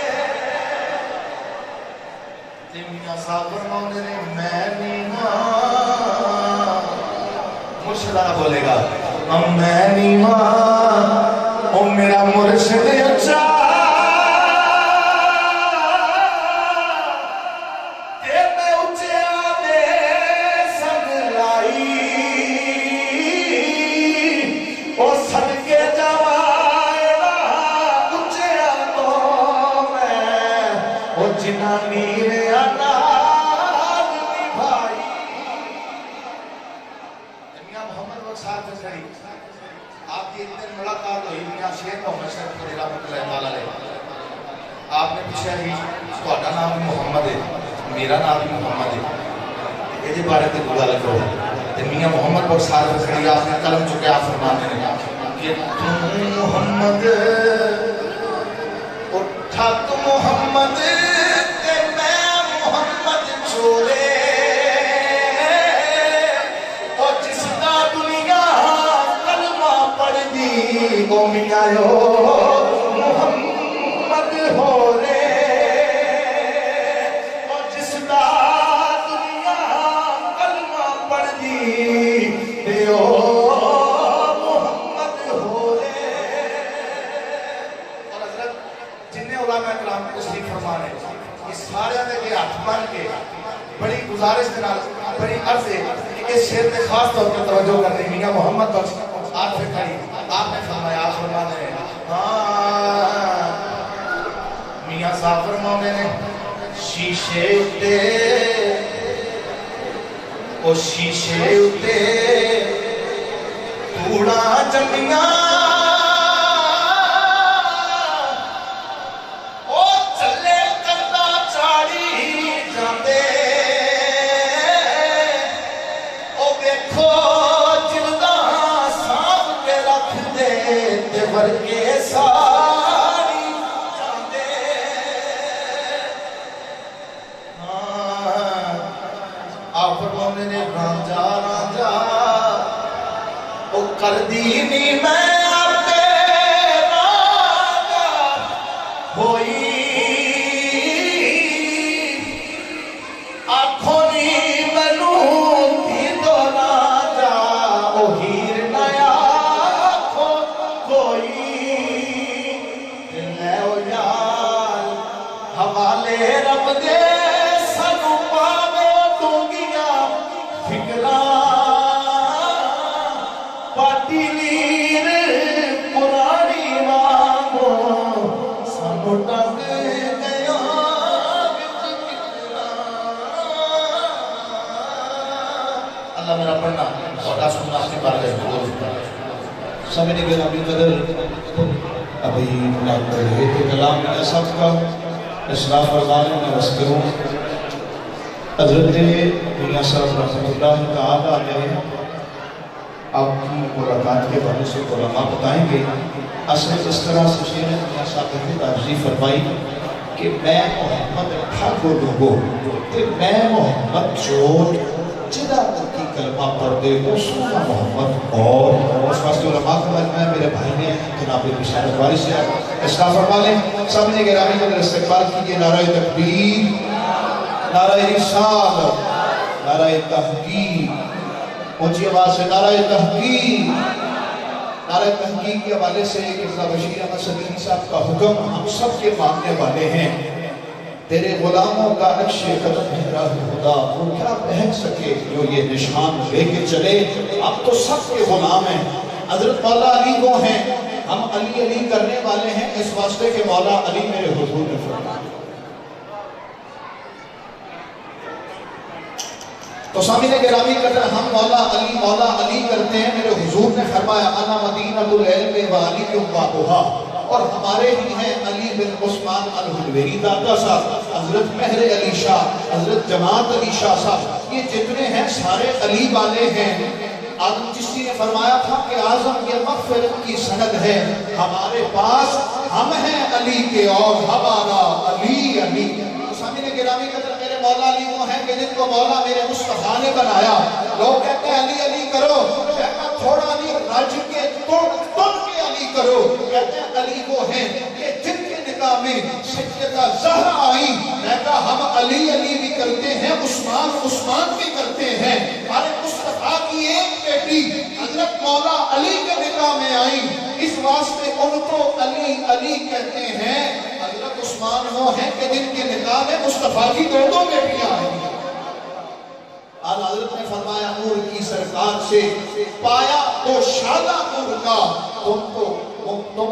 تے میاں صاحب فرماؤں نے میں نہیں ہاں مشرا بولے گا میں نہیں ماں او میرا مرشد اچھا تے میں اچھا دے سن لائی او صدقے جوائرہ اچھا تو میں او جنانی نے اناد نبھائی میاں محمد وہ ساتھ کھڑی آپ کی اتنے ملاقات ہوئی میاں شیخ محمد شیخ خلیل رحمۃ اللہ تعالیٰ علیہ آپ نے پوچھا ہی تہاڈا نام بھی محمد ہے میرا نام بھی محمد ہے یہ بارے تے گل کرو تے میاں محمد بخش صاحب کھڑی آپ نے قلم چکے آپ فرماتے ہیں کہ تم محمد اٹھا تو محمد تے میں محمد چھوڑے اور جس دا دنیا کلمہ پڑھ دی وہ میاں یو محمد ہو رے اور جس دا دنیا کلمہ پڑھ دی او محمد ہو رے اور حضرت جنہیں علماء کرام تشریف فرمانے اس سارے دے کے ہاتھ بن کے بڑی گزارش کے نال بڑی عرض ہے کہ اس شعر پہ خاص طور پر توجہ کرنی میاں محمد بخش آپ سے کھڑی آپ نے فرمایا آپ فرمانے ہیں میاں صاحب فرمانے ہیں شیشے اتے او شیشے اتے توڑا جمیاں او چلے کردہ چاڑی جاندے او بیکھو جلدہ سانپ کے رکھ دے تے ورگے ساری جاندے آپ فرمانے نے رانجا رانجا او کر دینی میں آتے رانجا ہوئی آنکھوں نی منوں تھی دو رانجا او ہیر نیا آنکھوں کوئی لے او یار حوالے رب دے سنو پاوے دونگیا فکران پاٹی لیر پرانی وانگو سنو ٹنگ گیا اللہ میرا پڑھنا اور سننا اپنی بار گئے سامنے کے نبی قدر ابھی ملاق کر رہے تھے کلام میاں صاحب کا اسلام فرمانے میں رستے ہوں حضرت میاں صاحب رحمۃ اللہ تعالیٰ علیہ آپ کی ملاقات کے بارے سے علماء بتائیں گے اصل اس طرح سے شیخ میاں صاحب نے تعریف فرمائی کہ میں محمد ٹھاکر لوگو کہ میں محمد چور جدہ کی کلمہ پڑھ دے وہ سونا محمد اور اس واسطے علماء کا میں میرے بھائی نے جناب بشارت واری سے اسلام فرما لیں سامنے گرامی کا استقبال کیجئے نعرہ تکبیر نعرہ رسالت نعرہ تحقیق اونچی آواز سے نعرہ تحقیق نعرہ تحقیق کے حوالے سے قبلہ بشیر احمد صدیقی صاحب کا حکم ہم سب کے ماننے والے ہیں تیرے غلاموں کا نقش قدم ہے راہ خدا وہ کیا بہن سکے جو یہ نشان لے کے چلے اب تو سب کے غلام ہیں حضرت مولا علی کو ہیں ہم علی علی کرنے والے ہیں اس واسطے کہ مولا علی میرے حضور نے فرمایا تو سامعین گرامی کہتے ہیں ہم مولا علی کرتے ہیں میرے حضور نے فرمایا انا مدینۃ العلم و علی بابھا اور ہمارے ہی ہیں علی بن عثمان الحلویری دادا صاحب حضرت مہر علی شاہ حضرت جماعت علی شاہ صاحب یہ جتنے ہیں سارے علی والے ہیں آدم چشتی نے فرمایا تھا کہ اعظم یہ مغفرت کی سند ہے ہمارے پاس ہم ہیں علی کے اور ہمارا علی علی سامعین گرامی کہتے ہیں میرے مولا علی وہ ہیں کہ جن کو مولا میرے مصطفیٰ نے بنایا لوگ کہتے ہیں علی علی کرو کہتا تھوڑا علی رج کے تن کے علی کرو کہتے ہیں علی وہ ہیں کہ جن کے نکاح میں سیدہ زہرا آئی کہتا ہم علی علی بھی کرتے ہیں عثمان بھی کرتے ہیں ہمارے مصطفیٰ کی ایک بیٹی حضرت مولا علی واسطے ان کو علی علی کہتے ہیں۔ حضرت عثمان وہ ہیں کہ جن کے نکاح میں مصطفیٰ کی دو بیٹیاں ہیں۔ اعلیٰ حضرت نے فرمایا نور کی سرکار سے پایا تو شادہ نور کا، تم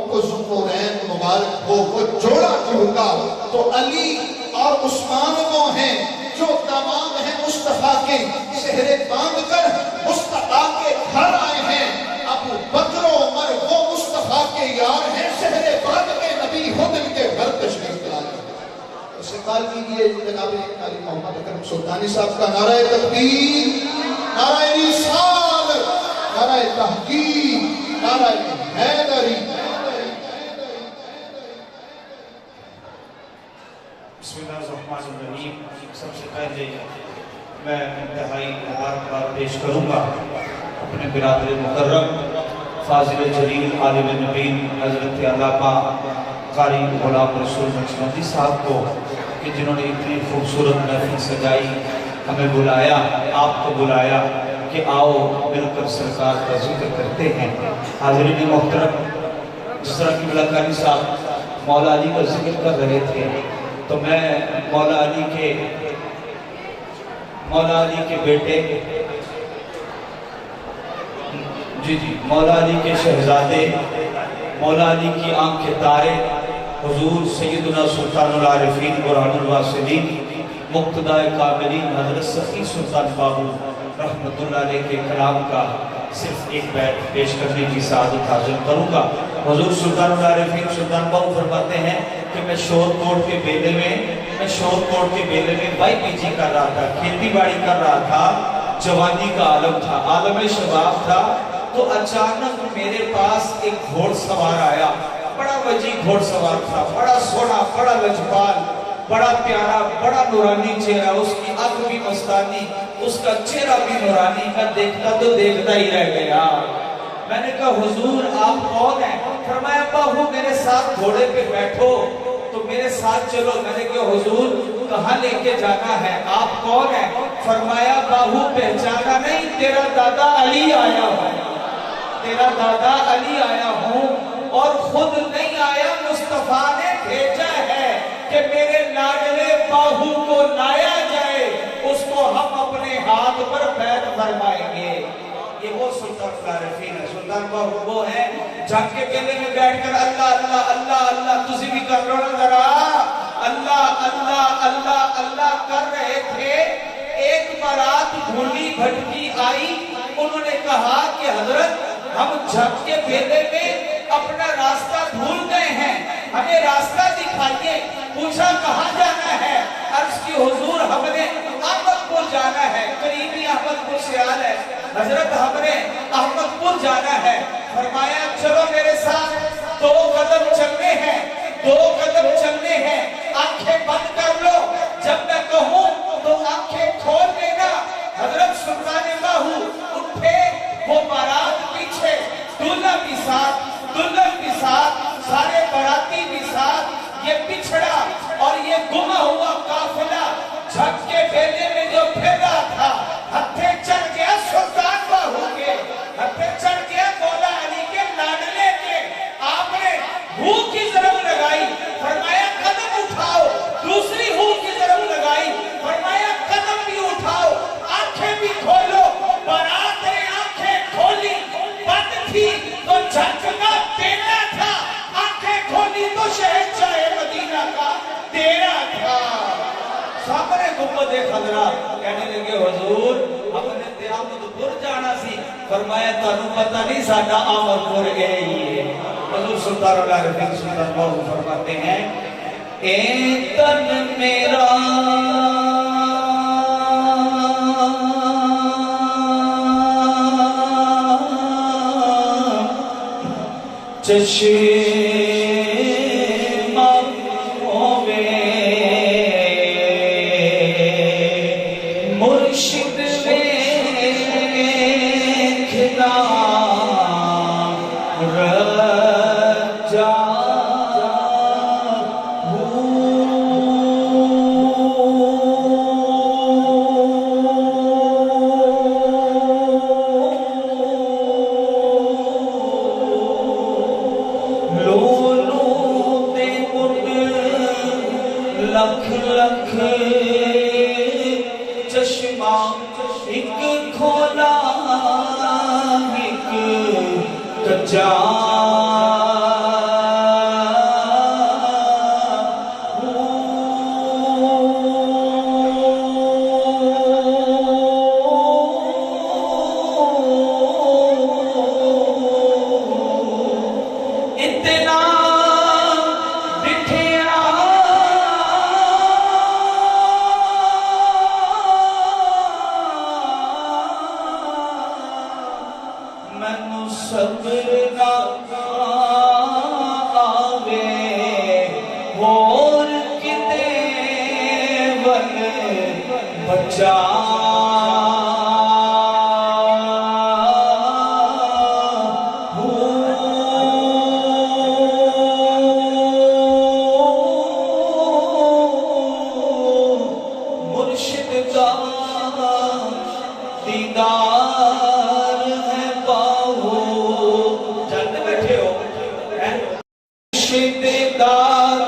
کو ذوالنورین مبارک ہو، وہ جوڑا نور کا۔ تو علی اور عثمان وہ ہیں جو داماد ہیں مصطفیٰ کے، سہرے باندھ کر مصطفیٰ کے گھر آئے ہیں۔ ابو بکر و عمر وہ مصطفیٰ کے یار ہیں، سہرے باندھ کے نبی خود ان کے گھر تشریف لائے۔ استقبال کیجئے جناب علی محمد اکرم سلطانی صاحب کا نعرہ تکبیر، نعرہ رسالت، نعرہ تحقیق، نعرہ حیدری۔ بسم اللہ الرحمن الرحیم۔ سب سے پہلے میں انتہائی مبارکباد پیش کروں گا اپنے برادر مکرم فاضل جلیل عالم نبیل حضرت علامہ قاری غلام رسول نقشبندی صاحب کو، کہ جنہوں نے اتنی خوبصورت محفل سجائی، ہمیں بلایا، آپ کو بلایا کہ آؤ مل کر سرکار کا ذکر کرتے ہیں۔ حاضرین محترم، جس طرح کی ملاقاری صاحب مولا علی کا ذکر کر رہے تھے، تو میں مولا علی کے بیٹے مولا علی کے شہزادے، مولا علی کی آنکھ کے تارے حضور سیدنا سلطان العارفین برہان الواصلین مقتدیٰ کاملین حضرت سخی سلطان باہو رحمت اللہ علیہ کے کلام کا صرف ایک بیت پیش کرنے کی سعادت حاصل کروں گا۔ حضور سلطان العارفین سلطان باہو فرماتے ہیں کہ میں شور کوٹ کے بیلے میں بائی پیچی کر رہا تھا، کھیتی باڑی کر رہا تھا، جوانی کا عالم تھا، عالم شباب تھا، تو اچانک میرے پاس ایک گھوڑ سوار آیا، بڑا وجی گھوڑ سوار تھا، بڑا سونا، بڑا لجپال، بڑا پیارا، بڑا نورانی چہرہ، اس کی آنکھ بھی مستانی، اس کا چہرہ بھی نورانی۔ میں دیکھتا تو دیکھتا ہی رہ گیا۔ میں نے کہا حضور آپ کون ہیں؟ فرمایا باہو میرے ساتھ گھوڑے پہ بیٹھو، تو میرے ساتھ چلو۔ میں نے کہا حضور کہاں لے کے جانا ہے؟ آپ کون ہیں؟ فرمایا باہو پہچانا نہیں، تیرا دادا علی آیا ہوں، تیرا دادا علی آیا ہوں، اور خود نہیں آیا، مصطفیٰ نے بھیجا ہے کہ میرے لاڈلے باہو کو لایا جائے، اس کو ہم اپنے ہاتھ پر بیعت فرمائیں گے۔ یہ وہ سلطان العارفین ہے، سلطان باہو وہ ہے جھنگ کے بیلے میں بیٹھ کر اللہ اللہ اللہ اللہ، تسی بھی کر لو نا ذرا، اللہ اللہ اللہ اللہ کر رہے تھے۔ ایک بارات بھولی بھٹکی آئی، انہوں نے کہا کہ حضرت ہم جھنگ کے بیلے میں اپنا راستہ بھول گئے ہیں، ہمیں راستہ دکھائیے۔ پوچھا کہاں جانا ہے؟ عرض کی حضور ہم نے احمد پور جانا ہے، قریبی احمد پور سیال ہے، حضرت ہم نے احمد پور جانا ہے۔ فرمایا چلو میرے ساتھ، 2 قدم چلنے ہیں، 2 قدم چلنے ہیں، آنکھیں بند کر لو، جب میں کہوں تو آنکھیں کھول لینا۔ حضرت سلطان باہو اٹھے، وہ بارات پیچھے، دلہا بھی ساتھ، دلہن بھی ساتھ، سارے باراتی بھی ساتھ، یہ پچھڑا اور یہ گمہ ہوا قافلہ جھنگ کے بیلے میں جو پھر رہا تھا، ہتھے چڑھ گیا سلطان باہو کے، ہتھے چڑھ گیا مولا علی کے لاڈلے کے۔ آپ نے ہو کی ضرب لگائی، فرمایا قدم اٹھاؤ، دوسری ہو کی ضرب لگائی، فرمایا قدم بھی اٹھاؤ، آنکھیں بھی کھولو۔ بارات نے آنکھیں کھولی، بند تھی تو جھنگ کا بیٹا تھا، آنکھیں کھولی تو شہنشاہ مدینہ کا تیرا تھا۔ سامنے گنبد خضرا کہنے لگے حضور ہم نے دیامد پور جانا سی، فرمایا تانوں پتہ نہیں ساڈا آمد پور گئے ہی ہے۔ حضور سلطان العارفین سلطان باہو فرماتے ہیں اے تن میرا چشم ہوے مرشد دیکھنا رجا چشمہ ایک کھولا ایک کچا صبر نہ آوے اور کتے ون بچا مرشد کا دیدار ہے باہو جانتے بیٹھے ہو مرشد کا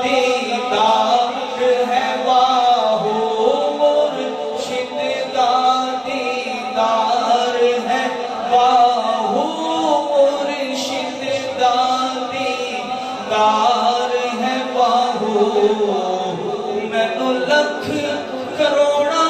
دیدار ہے باہو مرشد کا دیدار ہے باہو مرشد کا دیدار ہے باہو مینوں لکھ کروڑا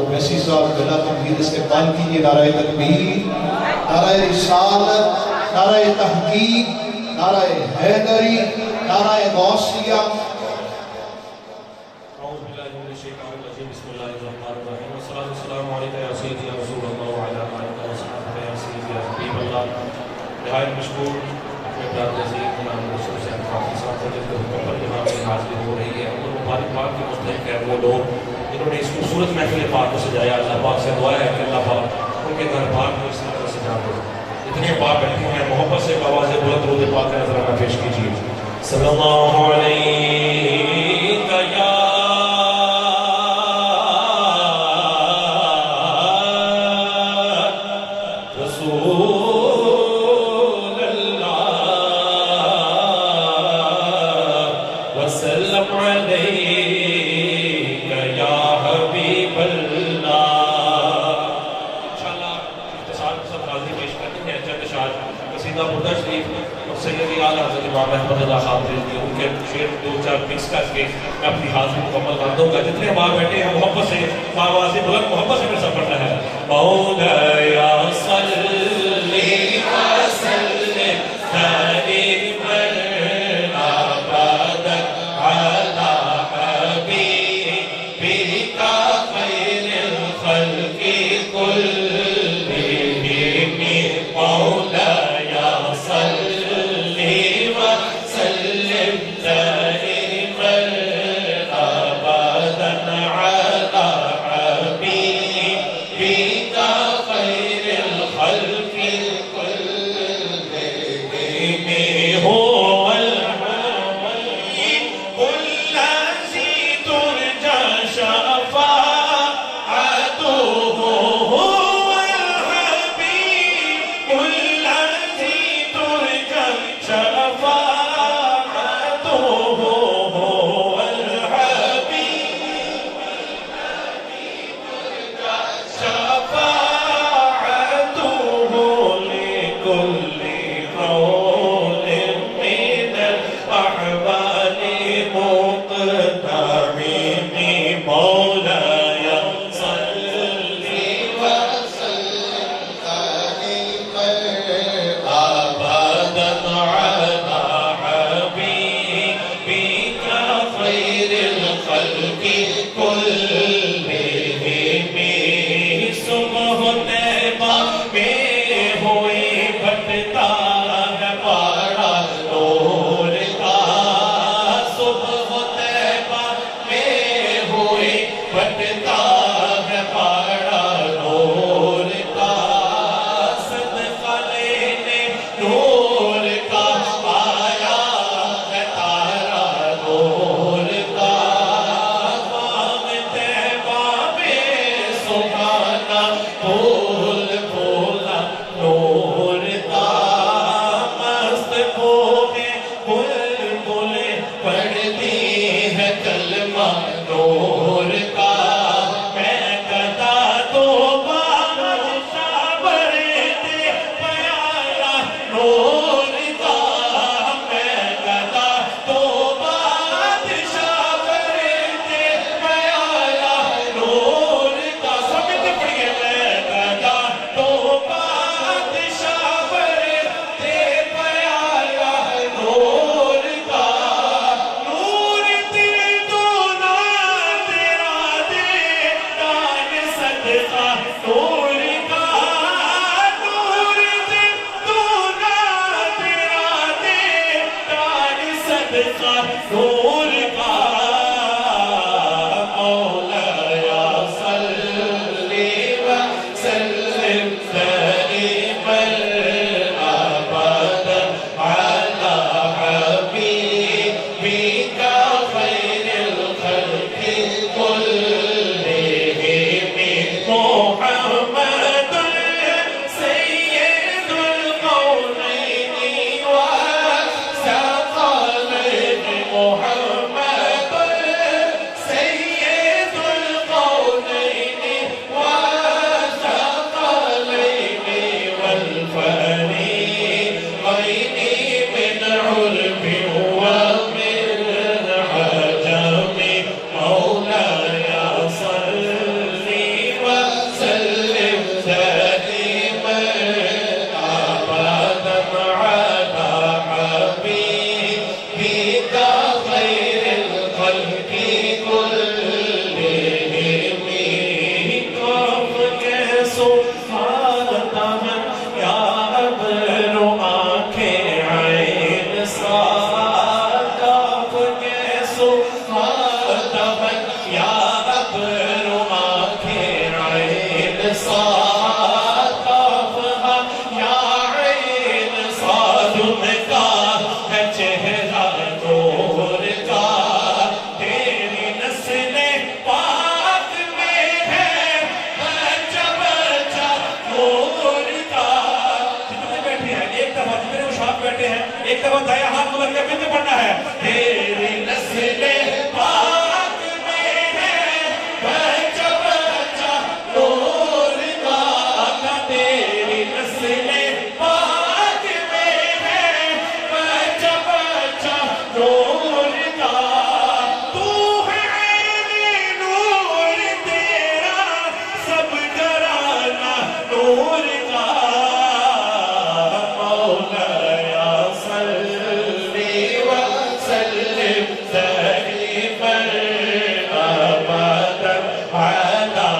ویسی صاحب بلا تمہید استقبال کیجئے نعرہ تکبیر نعرہ رسالت نعرہ تحقیق نعرہ حیدری نعرہ غوثیہ اعوذ باللہ من الشیطان الرجیم بسم اللہ الرحمن الرحیم والصلاة والسلام علیکہ یا سیدی یا رسول اللہ وعلی آلہ وصحبہ یا سیدی یا حبیب اللہ نہایت مشکور اپنے برادر عزیز جناب رسول سے کافی صاحب سے جس کے حکم پر یہاں پہ حاضر ہو رہی ہے اور مبارک پاک کے مستحق ہے وہ لوگ جنہوں نے اس خوبصورت محفل پاک کو سجایا اللہ پاک سے دعا ہے کہ اللہ پاک ان کے گھر پاک کو اس طرح سجا دے اتنے پاک بیٹھے ہیں محبت سے آواز بلند درود پاک کا نذرانہ پیش کیجیے صلی اللہ علیہ یا رسول اللہ وسلم علیہ یا حبیب اللہ انشاءاللہ اختصار کے ساتھ حاضری پیش کرتے ہیں چند اشعار قصیدہ بردہ شریف اور سیدی اعلیٰ حضرت امام احمد اللہ خان رضی ان کے شعر دو چار مکس کر کے میں اپنی حاضری مکمل کر دوں گا جتنے باہر بیٹھے ہیں محبت سے آواز بلند محبت سے میرے ساتھ پڑھنا ہے مولایا صلی وسلم دائما ابدا علی حبیبک خیر الخلق كلهم مولایا صلی وسلم دائما ابدا علی حبیبک خیر الخلق كلهم هو الحبیب الذی ترجى شفاعته هو الحبیب الذی ترجى شفاعته هو الحبیب شفاعته لكل قول من الأحوال مقترن مولاي صل وسلم دائما أبدا على حبيبك خير الخلق كلهم صبح طیبہ میں ہوئی بھٹتا ہے نور کا میں گدا تو بادشاہ کرتے میں آیا نور کا سمجھ پڑیے میں گدا تو بادشاہ کرتے میں آیا نور کا نور دل تو نہ تیرا دے دان صدقہ نور کا نور دل تو نہ تیرا دے دان صدقہ نور کا مولایا صلی وسلم دائما ابدا على حبيبك خير الخلق كلهم محمد سيد القولين والثقلين محمد سيد القولين والثقلين والفريقين من علم ومن عجم مولاي صل وسلم دائما ابدا على حبيبك خير الخلق كلهم كفك سبحانه يا ابن آنکھیں عین صاف کفک سبحانه یا ابن آنکھیں عین صاف یا عین صاد کا ہے چہرہ نور کا تیری نسل پاک میں ہے بچہ بچہ نور کا جتنے بیٹھے ہیں ایک دفعہ جتنے مشاہد بیٹھے ہیں ایک دفعہ دایا ہاتھ مدر کے بند پڑھنا ہے تیری نسل پاک میں ہے بچہ بچہ نور کا تیری نسل پاک میں ہے بچہ بچہ نور کا تو ہے عین نور تیرا سب گرانا نور کا مولایا صلی وسلم دائما ابدا على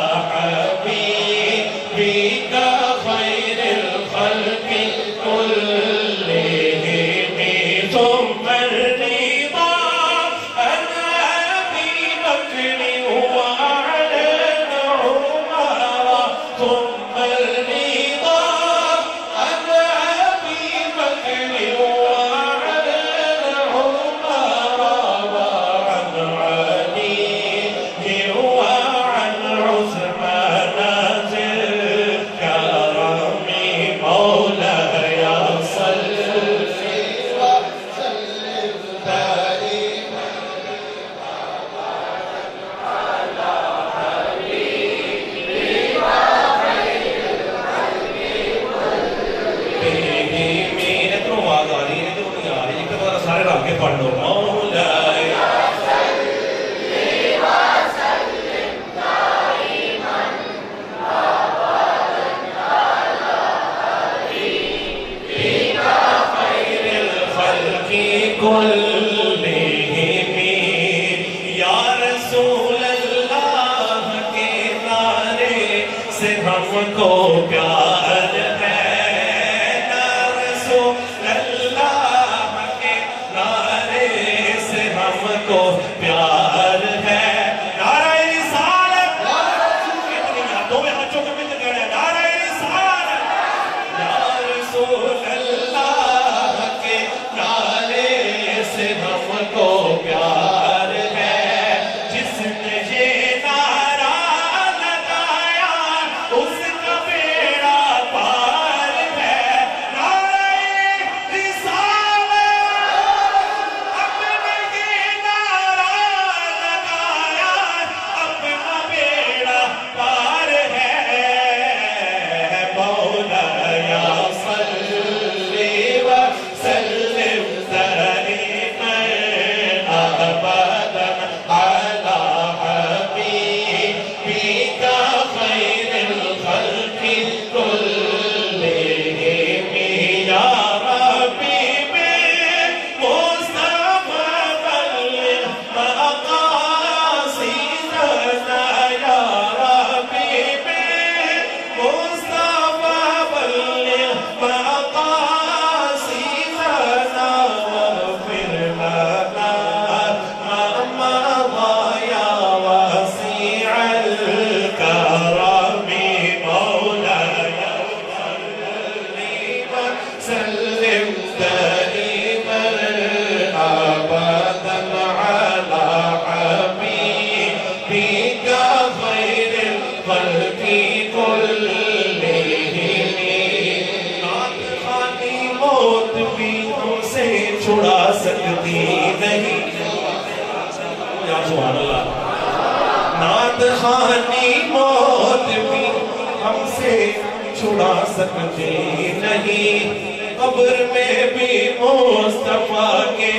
حبيبك خير الخلق كلهم ثم الرضا عن ابي بكر وعن عمر ثم الرضا عن ابي بكر وعن عمر وعن علي وعن عثمان ذي الكرم مولاي صل وسلم دائما ادھروں آواز آ رہی ہے ادھروں نہیں آ رہی ایک دفعہ سارے رل کے پڑھ لو مولاي خير الخلق كلهم یا رسول اللہ کے نعرے سے ہم کو پیار ہے یا رسول اللہ کے نعرے سے ہم کو پیار ہے نعرہ رسالت دو ہاتھوں کے مل گئے نعرہ رسالت یا رسول اللہ کے نعرے سے ہم کو پیار ہے جس نے یہ نعرہ لگایا اس کا بیڑا چھڑا سکتی نہیں. یا سبحان اللہ. نعت خوانی موت بھی ہم سے چھڑا سکتے نہیں. قبر میں بھی مصطفیٰ کے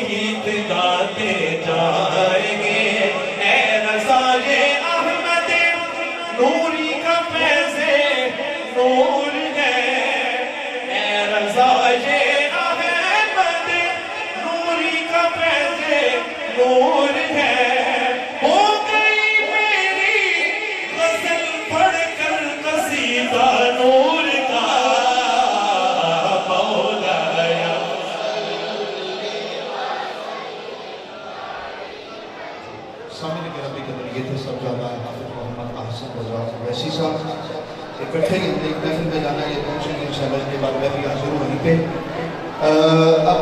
گیت گاتے جائیں گے. اے رضائے احمد نوری کا فیض نور ہے. اے رضائے احمد نوری کا فیض نور ہے. ہو گئی میری غزل پڑھ کر قصیدہ نور کا مولایا. سامنے کے ربی قدر یہ تھے سب جانا ہے حافظ محمد احسن رضا ویسی صاحب. اکٹھے ہی ایک محفل میں جانا ہے, یہ پہنچیں گے انشاءاللہ. اس کے بعد محفل حاضر وہیں پہ. اب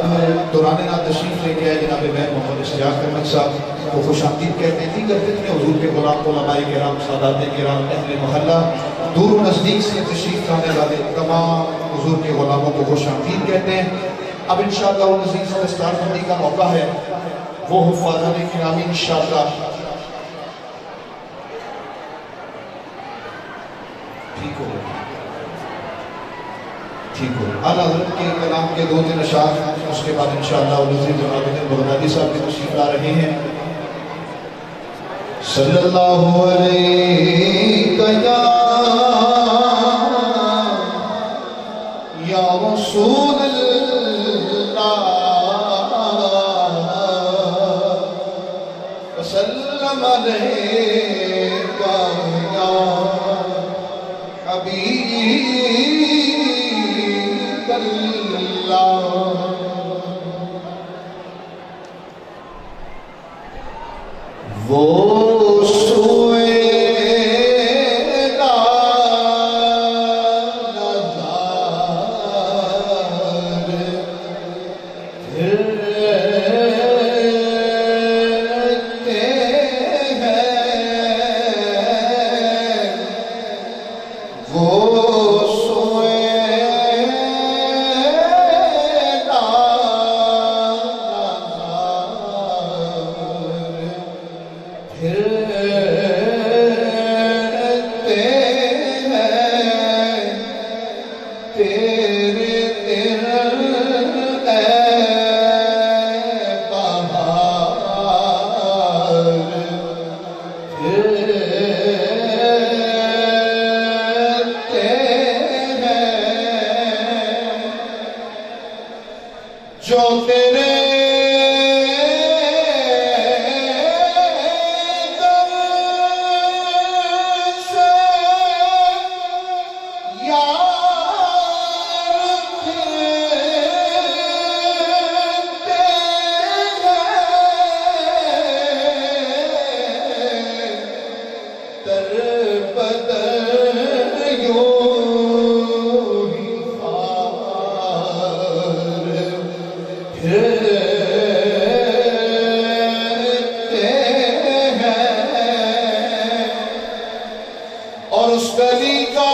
دوران نات تشریف لے کے آئے جناب بہن محمد اشتیاق احمد صاحب, وہ خوش آمدید کہتے ہیں. کرتے تھے حضور کے غلام علماء کرام سادات کرام اہل محلہ دور و نزدیک سے تشریف لانے والے تمام حضور کے غلاموں کو خوش آمدید کہتے ہیں. اب انشاءاللہ وہ مزید سے دستار بندی کا موقع ہے. وہ حفاظان کرامی انشاءاللہ ٹھیک ہو اعلیٰ حضرت کے کلام کے 2-3 اشعار, اس کے بعد انشاءاللہ العزیز جناب بغدادی صاحب کی تشریف لا رہے ہیں. صلی اللہ علیہ یا رسول اللہ وسلم علیہ یا حبیب اللہ. وہ جو تیرے در سے یار پھرتے ہیں در بدر یوں ہی اور اس گلی کا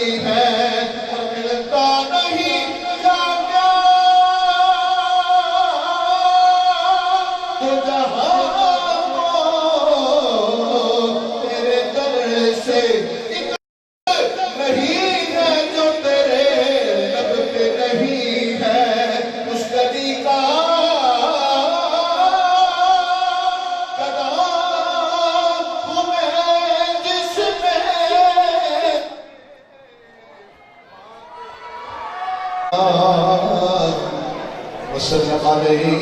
نہیں ہے اور ملتا نہیں کیا کیا تو جہاں کو تیرے در سے نہیں ہے جو تیرے لب پہ نہیں ہے اس گدی کا وسلم علیہ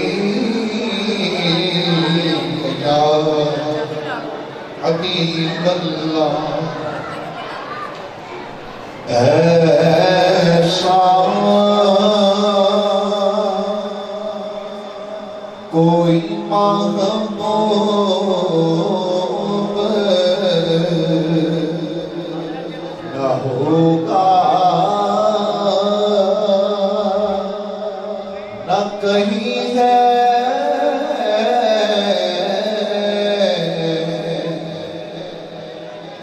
یا حبیب اللہ ایسا کوئی محبوب نہ ہوگا نہ کہیں ہے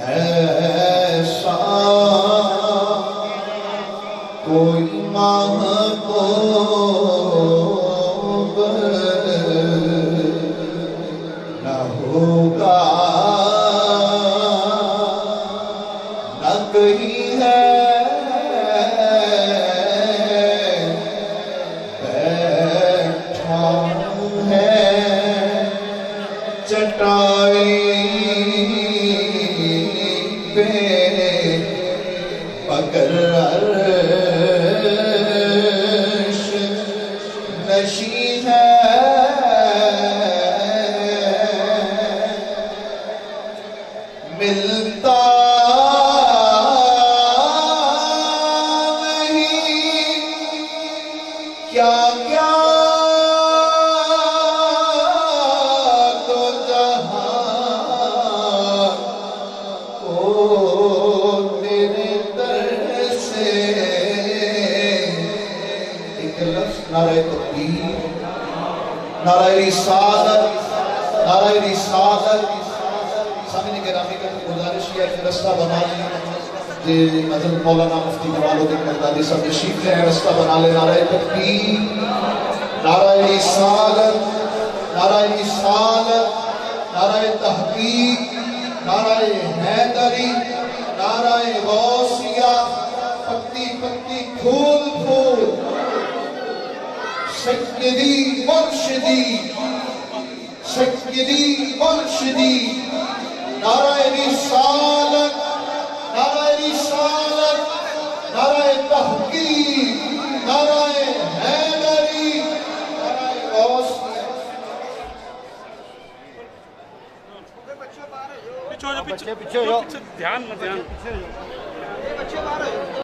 ایسا کوئی محبوب نہ ہوگا نہ کہیں ہے چٹائی پہ مگر عرش نشی ہے ملتا نہیں کیا کیا نعرہ تکبیر نعرہ رسالت نعرہ رسالت سامنے گرامی کا گزارش کیا کہ رستہ بنا لیں حضرت مولانا مفتی جمال الدین بغدادی صاحب تشریف لے رستہ بنا لیں نعرہ تکبیر نعرہ رسالت نعرہ رسالت نعرہ تحقیق نعرہ حیدری نعرہ غوثیہ پتی پتی پھول پھول سیدی مرشدی سیدی مرشدی نعرہ رسالت نعرہ رسالت نعرہ تحقیق نعرہ حیدری نعرہ غوثیہ پیچھے ہو جاؤ پیچھے دھیان